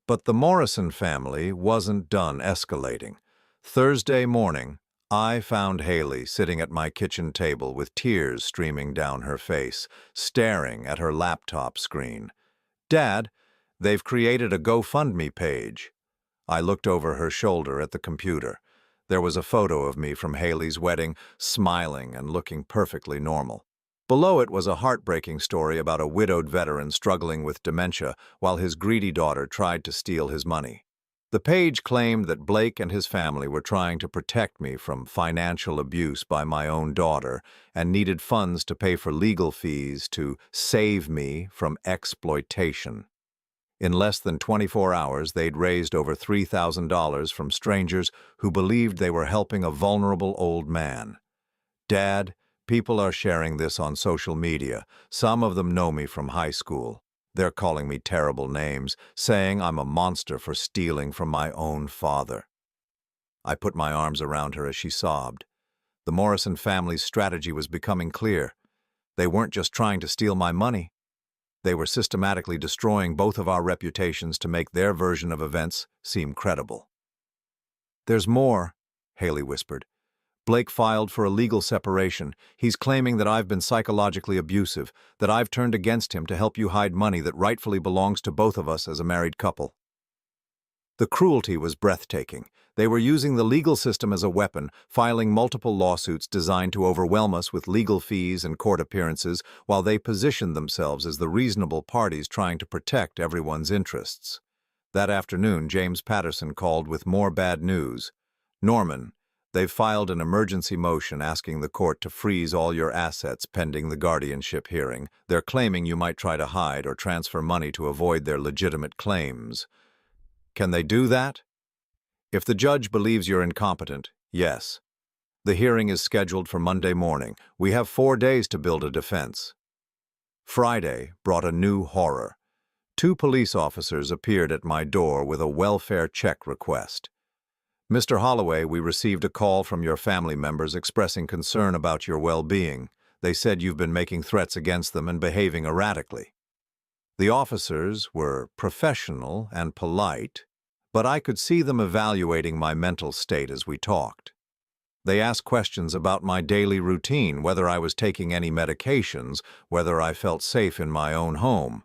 But the Morrison family wasn't done escalating. Thursday morning, I found Haley sitting at my kitchen table with tears streaming down her face, staring at her laptop screen. "Dad, they've created a GoFundMe page." I looked over her shoulder at the computer. There was a photo of me from Haley's wedding, smiling and looking perfectly normal. Below it was a heartbreaking story about a widowed veteran struggling with dementia while his greedy daughter tried to steal his money. The page claimed that Blake and his family were trying to protect me from financial abuse by my own daughter and needed funds to pay for legal fees to save me from exploitation. In less than 24 hours, they'd raised over $3,000 from strangers who believed they were helping a vulnerable old man. "Dad, people are sharing this on social media. Some of them know me from high school. They're calling me terrible names, saying I'm a monster for stealing from my own father." I put my arms around her as she sobbed. The Morrison family's strategy was becoming clear. They weren't just trying to steal my money. They were systematically destroying both of our reputations to make their version of events seem credible. "There's more," Haley whispered. "Blake filed for a legal separation. He's claiming that I've been psychologically abusive, that I've turned against him to help you hide money that rightfully belongs to both of us as a married couple." The cruelty was breathtaking. They were using the legal system as a weapon, filing multiple lawsuits designed to overwhelm us with legal fees and court appearances, while they positioned themselves as the reasonable parties trying to protect everyone's interests. That afternoon, James Patterson called with more bad news. "Norman, they've filed an emergency motion asking the court to freeze all your assets pending the guardianship hearing. They're claiming you might try to hide or transfer money to avoid their legitimate claims." "Can they do that?" "If the judge believes you're incompetent, yes. The hearing is scheduled for Monday morning. We have 4 days to build a defense." Friday brought a new horror. 2 police officers appeared at my door with a welfare check request. "Mr. Holloway, we received a call from your family members expressing concern about your well-being. They said you've been making threats against them and behaving erratically." The officers were professional and polite, but I could see them evaluating my mental state as we talked. They asked questions about my daily routine, whether I was taking any medications, whether I felt safe in my own home.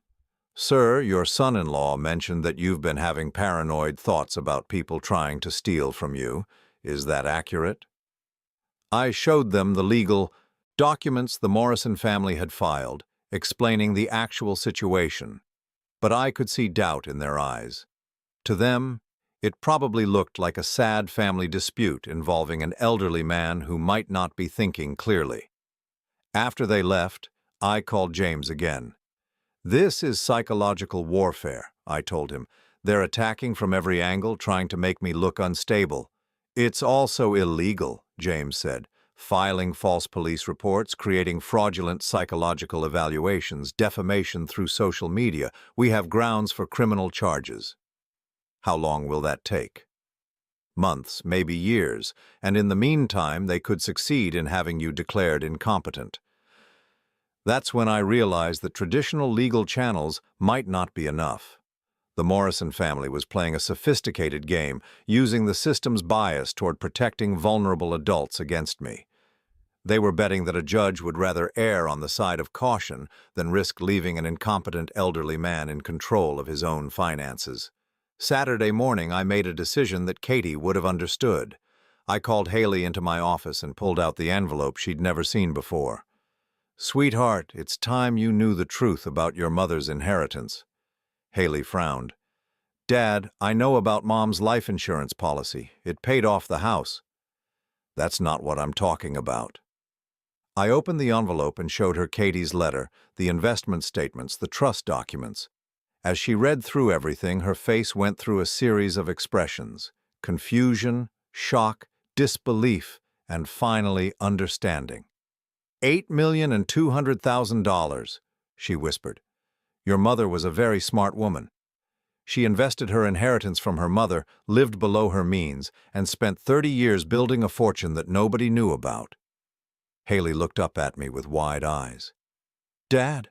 "Sir, your son-in-law mentioned that you've been having paranoid thoughts about people trying to steal from you. Is that accurate?" I showed them the legal documents the Morrison family had filed, explaining the actual situation, but I could see doubt in their eyes. To them, it probably looked like a sad family dispute involving an elderly man who might not be thinking clearly. After they left, I called James again. "This is psychological warfare," I told him. "They're attacking from every angle, trying to make me look unstable." "It's also illegal," James said. "Filing false police reports, creating fraudulent psychological evaluations, defamation through social media. We have grounds for criminal charges." "How long will that take?" "Months, maybe years, and in the meantime they could succeed in having you declared incompetent." That's when I realized that traditional legal channels might not be enough. The Morrison family was playing a sophisticated game, using the system's bias toward protecting vulnerable adults against me. They were betting that a judge would rather err on the side of caution than risk leaving an incompetent elderly man in control of his own finances. Saturday morning, I made a decision that Katie would have understood. I called Haley into my office and pulled out the envelope she'd never seen before. "Sweetheart, it's time you knew the truth about your mother's inheritance." Haley frowned. Dad, I know about Mom's life insurance policy. It paid off the house. That's not what I'm talking about. I opened the envelope and showed her Katie's letter, the investment statements, the trust documents. As she read through everything, her face went through a series of expressions: confusion, shock, disbelief, and finally understanding. $8,200,000, she whispered. Your mother was a very smart woman. She invested her inheritance from her mother, lived below her means, and spent 30 years building a fortune that nobody knew about. Haley looked up at me with wide eyes. Dad,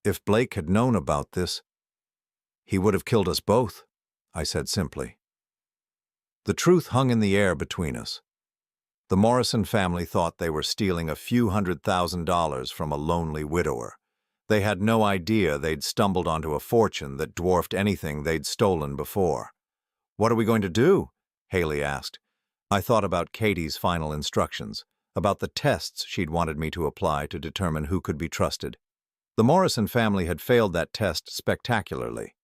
if Blake had known about this, he would have killed us both, I said simply. The truth hung in the air between us. The Morrison family thought they were stealing a few $100,000 from a lonely widower. They had no idea they'd stumbled onto a fortune that dwarfed anything they'd stolen before. What are we going to do? Haley asked. I thought about Katie's final instructions, about the tests she'd wanted me to apply to determine who could be trusted. The Morrison family had failed that test spectacularly.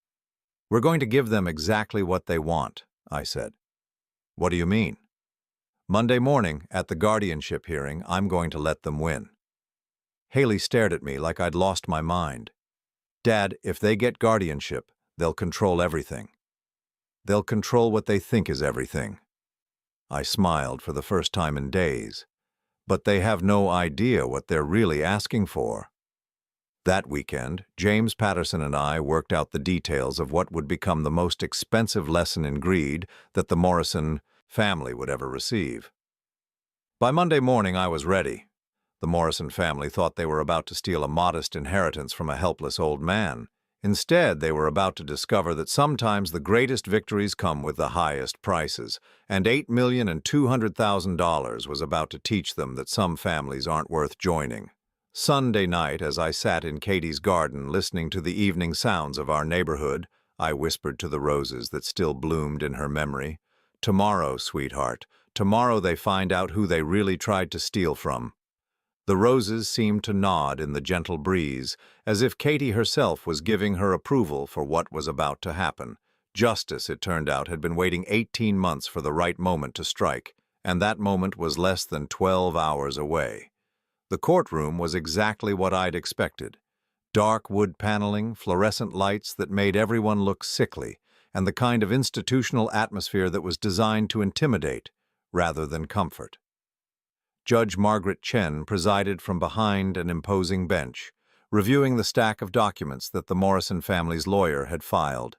We're going to give them exactly what they want, I said. What do you mean? Monday morning, at the guardianship hearing, I'm going to let them win. Haley stared at me like I'd lost my mind. Dad, if they get guardianship, they'll control everything. They'll control what they think is everything. I smiled for the first time in days. But they have no idea what they're really asking for. That weekend, James Patterson and I worked out the details of what would become the most expensive lesson in greed that the Morrison family would ever receive. By Monday morning, I was ready. The Morrison family thought they were about to steal a modest inheritance from a helpless old man. Instead, they were about to discover that sometimes the greatest victories come with the highest prices, and $8,200,000 was about to teach them that some families aren't worth joining. Sunday night, as I sat in Katie's garden listening to the evening sounds of our neighborhood, I whispered to the roses that still bloomed in her memory, "Tomorrow, sweetheart, tomorrow they find out who they really tried to steal from." The roses seemed to nod in the gentle breeze, as if Katie herself was giving her approval for what was about to happen. Justice, it turned out, had been waiting 18 months for the right moment to strike, and that moment was less than 12 hours away. The courtroom was exactly what I'd expected. Dark wood paneling, fluorescent lights that made everyone look sickly, and the kind of institutional atmosphere that was designed to intimidate rather than comfort. Judge Margaret Chen presided from behind an imposing bench, reviewing the stack of documents that the Morrison family's lawyer had filed.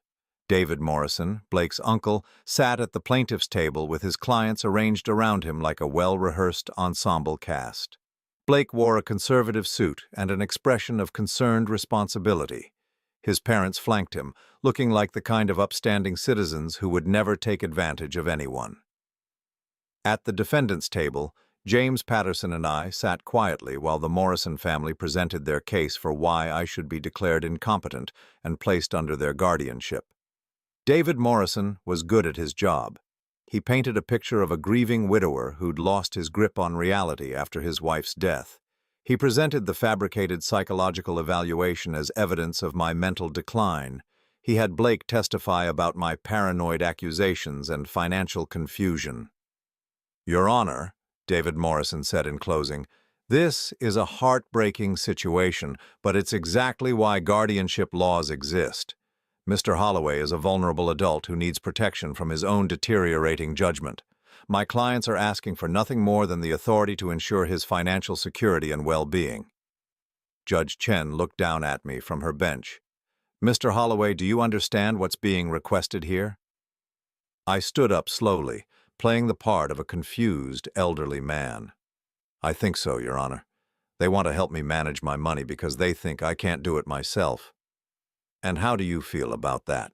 David Morrison, Blake's uncle, sat at the plaintiff's table with his clients arranged around him like a well-rehearsed ensemble cast. Blake wore a conservative suit and an expression of concerned responsibility. His parents flanked him, looking like the kind of upstanding citizens who would never take advantage of anyone. At the defendant's table, James Patterson and I sat quietly while the Morrison family presented their case for why I should be declared incompetent and placed under their guardianship. David Morrison was good at his job. He painted a picture of a grieving widower who'd lost his grip on reality after his wife's death. He presented the fabricated psychological evaluation as evidence of my mental decline. He had Blake testify about my paranoid accusations and financial confusion. Your Honor, David Morrison said in closing, this is a heartbreaking situation, but it's exactly why guardianship laws exist. Mr. Holloway is a vulnerable adult who needs protection from his own deteriorating judgment. My clients are asking for nothing more than the authority to ensure his financial security and well-being. Judge Chen looked down at me from her bench. Mr. Holloway, do you understand what's being requested here? I stood up slowly, playing the part of a confused, elderly man. I think so, Your Honor. They want to help me manage my money because they think I can't do it myself. And how do you feel about that?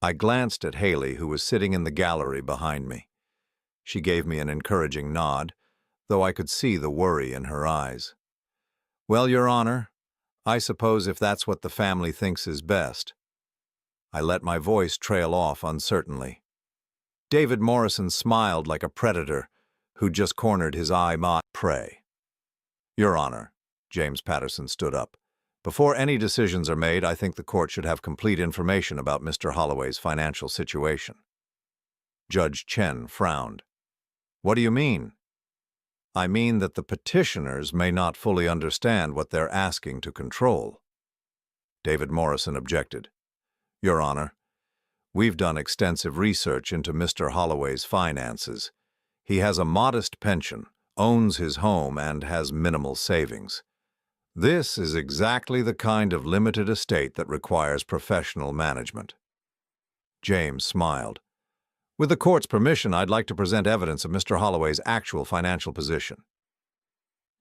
I glanced at Haley, who was sitting in the gallery behind me. She gave me an encouraging nod, though I could see the worry in her eyes. Well, Your Honor, I suppose if that's what the family thinks is best. I let my voice trail off uncertainly. David Morrison smiled like a predator who'd just cornered his prey. Your Honor, James Patterson stood up. Before any decisions are made, I think the court should have complete information about Mr. Holloway's financial situation. Judge Chen frowned. What do you mean? I mean that the petitioners may not fully understand what they're asking to control. David Morrison objected. Your Honor, we've done extensive research into Mr. Holloway's finances. He has a modest pension, owns his home, and has minimal savings. This is exactly the kind of limited estate that requires professional management. James smiled. With the court's permission, I'd like to present evidence of Mr. Holloway's actual financial position.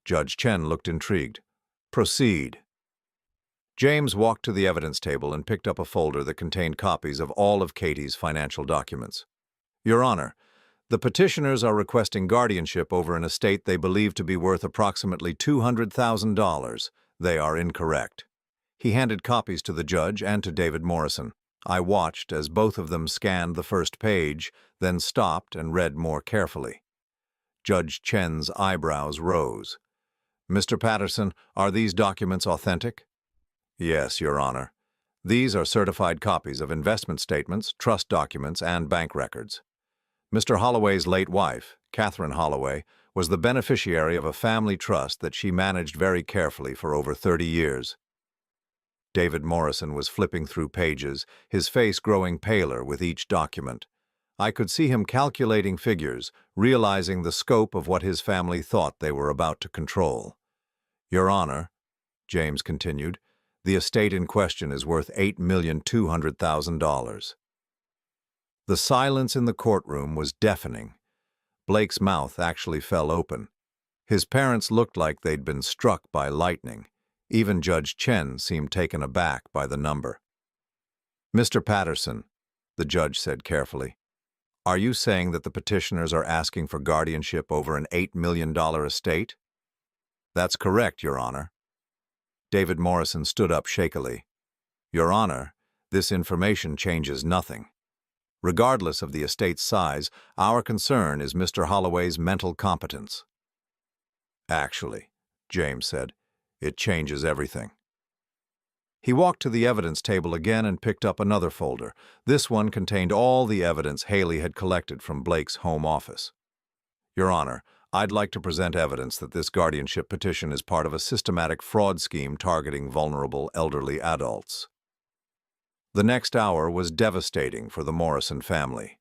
Judge Chen looked intrigued. Proceed. James walked to the evidence table and picked up a folder that contained copies of all of Katie's financial documents. Your Honor, the petitioners are requesting guardianship over an estate they believe to be worth approximately $200,000. They are incorrect. He handed copies to the judge and to David Morrison. I watched as both of them scanned the first page, then stopped and read more carefully. Judge Chen's eyebrows rose. Mr. Patterson, are these documents authentic? Yes, Your Honor. These are certified copies of investment statements, trust documents, and bank records. Mr. Holloway's late wife, Catherine Holloway, was the beneficiary of a family trust that she managed very carefully for over 30 years. David Morrison was flipping through pages, his face growing paler with each document. I could see him calculating figures, realizing the scope of what his family thought they were about to control. Your Honor, James continued, the estate in question is worth $8,200,000. The silence in the courtroom was deafening. Blake's mouth actually fell open. His parents looked like they'd been struck by lightning. Even Judge Chen seemed taken aback by the number. Mr. Patterson, the judge said carefully, are you saying that the petitioners are asking for guardianship over an $8 million estate? That's correct, Your Honor. David Morrison stood up shakily. Your Honor, this information changes nothing. Regardless of the estate's size, our concern is Mr. Holloway's mental competence. Actually, James said, it changes everything. He walked to the evidence table again and picked up another folder. This one contained all the evidence Haley had collected from Blake's home office. Your Honor, I'd like to present evidence that this guardianship petition is part of a systematic fraud scheme targeting vulnerable elderly adults. The next hour was devastating for the Morrison family.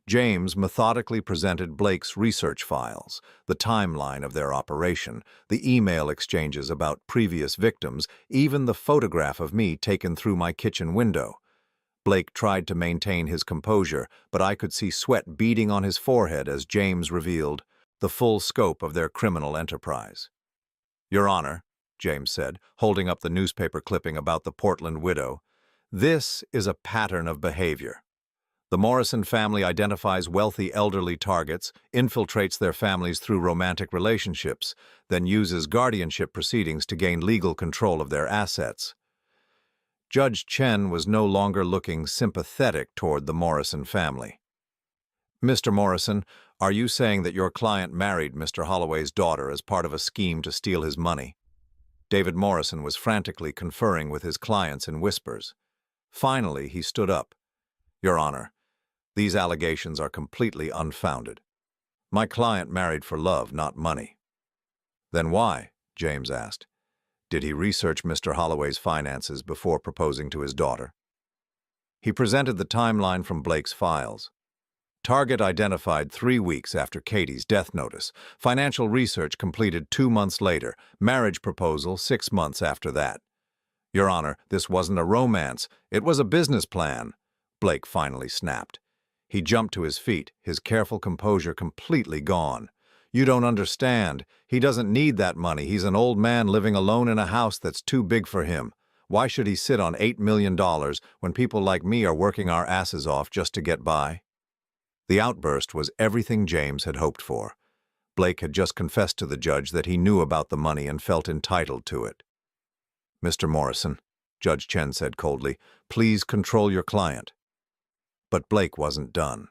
James methodically presented Blake's research files, the timeline of their operation, the email exchanges about previous victims, even the photograph of me taken through my kitchen window. Blake tried to maintain his composure, but I could see sweat beading on his forehead as James revealed the full scope of their criminal enterprise. Your Honor, James said, holding up the newspaper clipping about the Portland widow, this is a pattern of behavior. The Morrison family identifies wealthy elderly targets, infiltrates their families through romantic relationships, then uses guardianship proceedings to gain legal control of their assets. Judge Chen was no longer looking sympathetic toward the Morrison family. Mr. Morrison, are you saying that your client married Mr. Holloway's daughter as part of a scheme to steal his money? David Morrison was frantically conferring with his clients in whispers. Finally, he stood up. Your Honor, these allegations are completely unfounded. My client married for love, not money. Then why? James asked. Did he research Mr. Holloway's finances before proposing to his daughter? He presented the timeline from Blake's files. Target identified 3 weeks after Katie's death notice. Financial research completed 2 months later. Marriage proposal 6 months after that. Your Honor, this wasn't a romance. It was a business plan. Blake finally snapped. He jumped to his feet, his careful composure completely gone. You don't understand. He doesn't need that money. He's an old man living alone in a house that's too big for him. Why should he sit on $8 million when people like me are working our asses off just to get by? The outburst was everything James had hoped for. Blake had just confessed to the judge that he knew about the money and felt entitled to it. Mr. Morrison, Judge Chen said coldly, please control your client. But Blake wasn't done.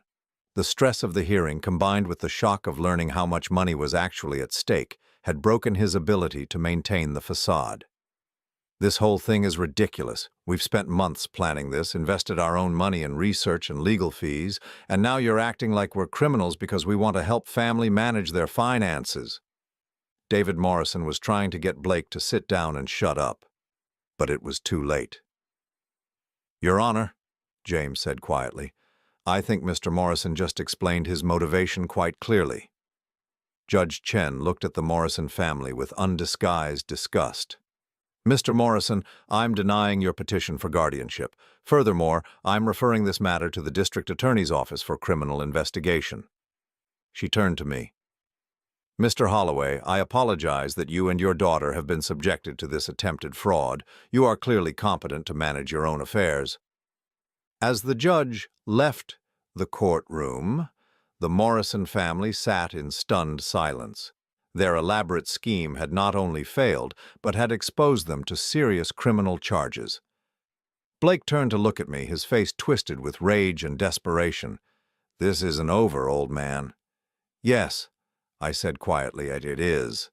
The stress of the hearing, combined with the shock of learning how much money was actually at stake, had broken his ability to maintain the facade. This whole thing is ridiculous. We've spent months planning this, invested our own money in research and legal fees, and now you're acting like we're criminals because we want to help family manage their finances." David Morrison was trying to get Blake to sit down and shut up, but it was too late. "Your Honor," James said quietly, "I think Mr. Morrison just explained his motivation quite clearly." Judge Chen looked at the Morrison family with undisguised disgust. "Mr. Morrison, I'm denying your petition for guardianship. Furthermore, I'm referring this matter to the District Attorney's Office for criminal investigation." She turned to me. "Mr. Holloway, I apologize that you and your daughter have been subjected to this attempted fraud. You are clearly competent to manage your own affairs." As the judge left the courtroom, the Morrison family sat in stunned silence. Their elaborate scheme had not only failed, but had exposed them to serious criminal charges. Blake turned to look at me, his face twisted with rage and desperation. "This isn't over, old man." "Yes," I said quietly, "it is."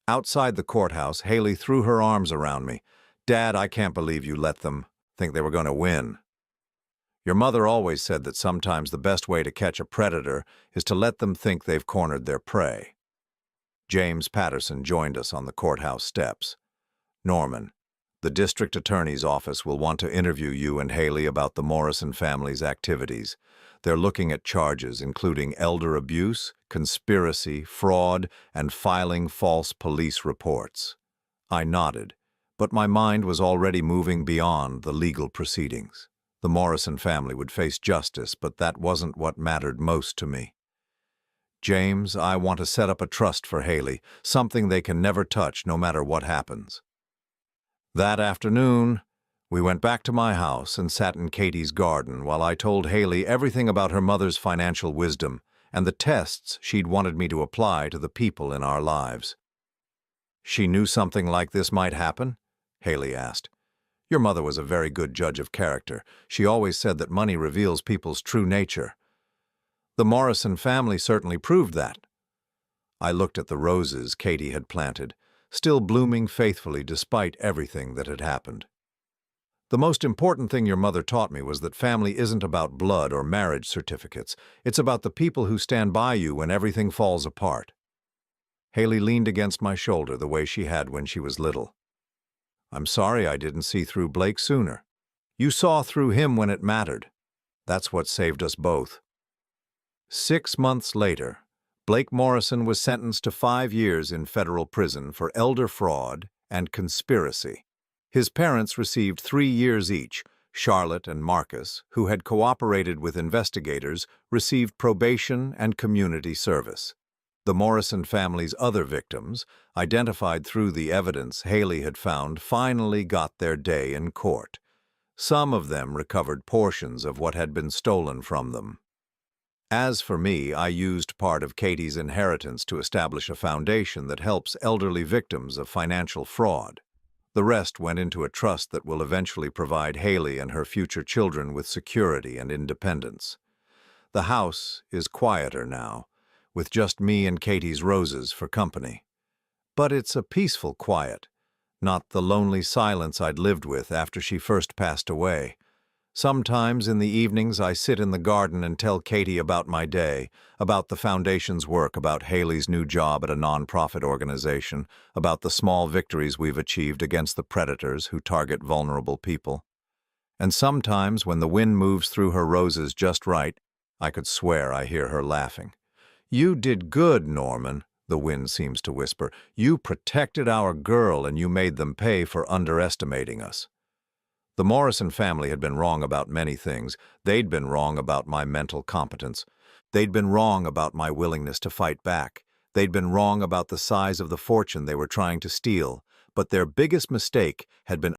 Outside the courthouse, Haley threw her arms around me. "Dad, I can't believe you let them think they were going to win. Your mother always said that sometimes the best way to catch a predator is to let them think they've cornered their prey." James Patterson joined us on the courthouse steps. "Norman, the district attorney's office will want to interview you and Haley about the Morrison family's activities. They're looking at charges including elder abuse, conspiracy, fraud, and filing false police reports." I nodded, but my mind was already moving beyond the legal proceedings. The Morrison family would face justice, but that wasn't what mattered most to me. "James, I want to set up a trust for Haley, something they can never touch no matter what happens." That afternoon, we went back to my house and sat in Katie's garden while I told Haley everything about her mother's financial wisdom and the tests she'd wanted me to apply to the people in our lives. "She knew something like this might happen?" Haley asked. "Your mother was a very good judge of character. She always said that money reveals people's true nature." "The Morrison family certainly proved that." I looked at the roses Katie had planted, still blooming faithfully despite everything that had happened. "The most important thing your mother taught me was that family isn't about blood or marriage certificates. It's about the people who stand by you when everything falls apart." Haley leaned against my shoulder the way she had when she was little. "I'm sorry I didn't see through Blake sooner. You saw through him when it mattered. That's what saved us both." 6 months later, Blake Morrison was sentenced to 5 years in federal prison for elder fraud and conspiracy. His parents received 3 years each. Charlotte and Marcus, who had cooperated with investigators, received probation and community service. The Morrison family's other victims, identified through the evidence Haley had found, finally got their day in court. Some of them recovered portions of what had been stolen from them. As for me, I used part of Katie's inheritance to establish a foundation that helps elderly victims of financial fraud. The rest went into a trust that will eventually provide Haley and her future children with security and independence. The house is quieter now, with just me and Katie's roses for company. But it's a peaceful quiet, not the lonely silence I'd lived with after she first passed away. Sometimes in the evenings I sit in the garden and tell Katie about my day, about the foundation's work, about Haley's new job at a nonprofit organization, about the small victories we've achieved against the predators who target vulnerable people. And sometimes when the wind moves through her roses just right, I could swear I hear her laughing. "You did good, Norman," the wind seems to whisper. "You protected our girl and you made them pay for underestimating us." The Morrison family had been wrong about many things. They'd been wrong about my mental competence. They'd been wrong about my willingness to fight back. They'd been wrong about the size of the fortune they were trying to steal. But their biggest mistake had been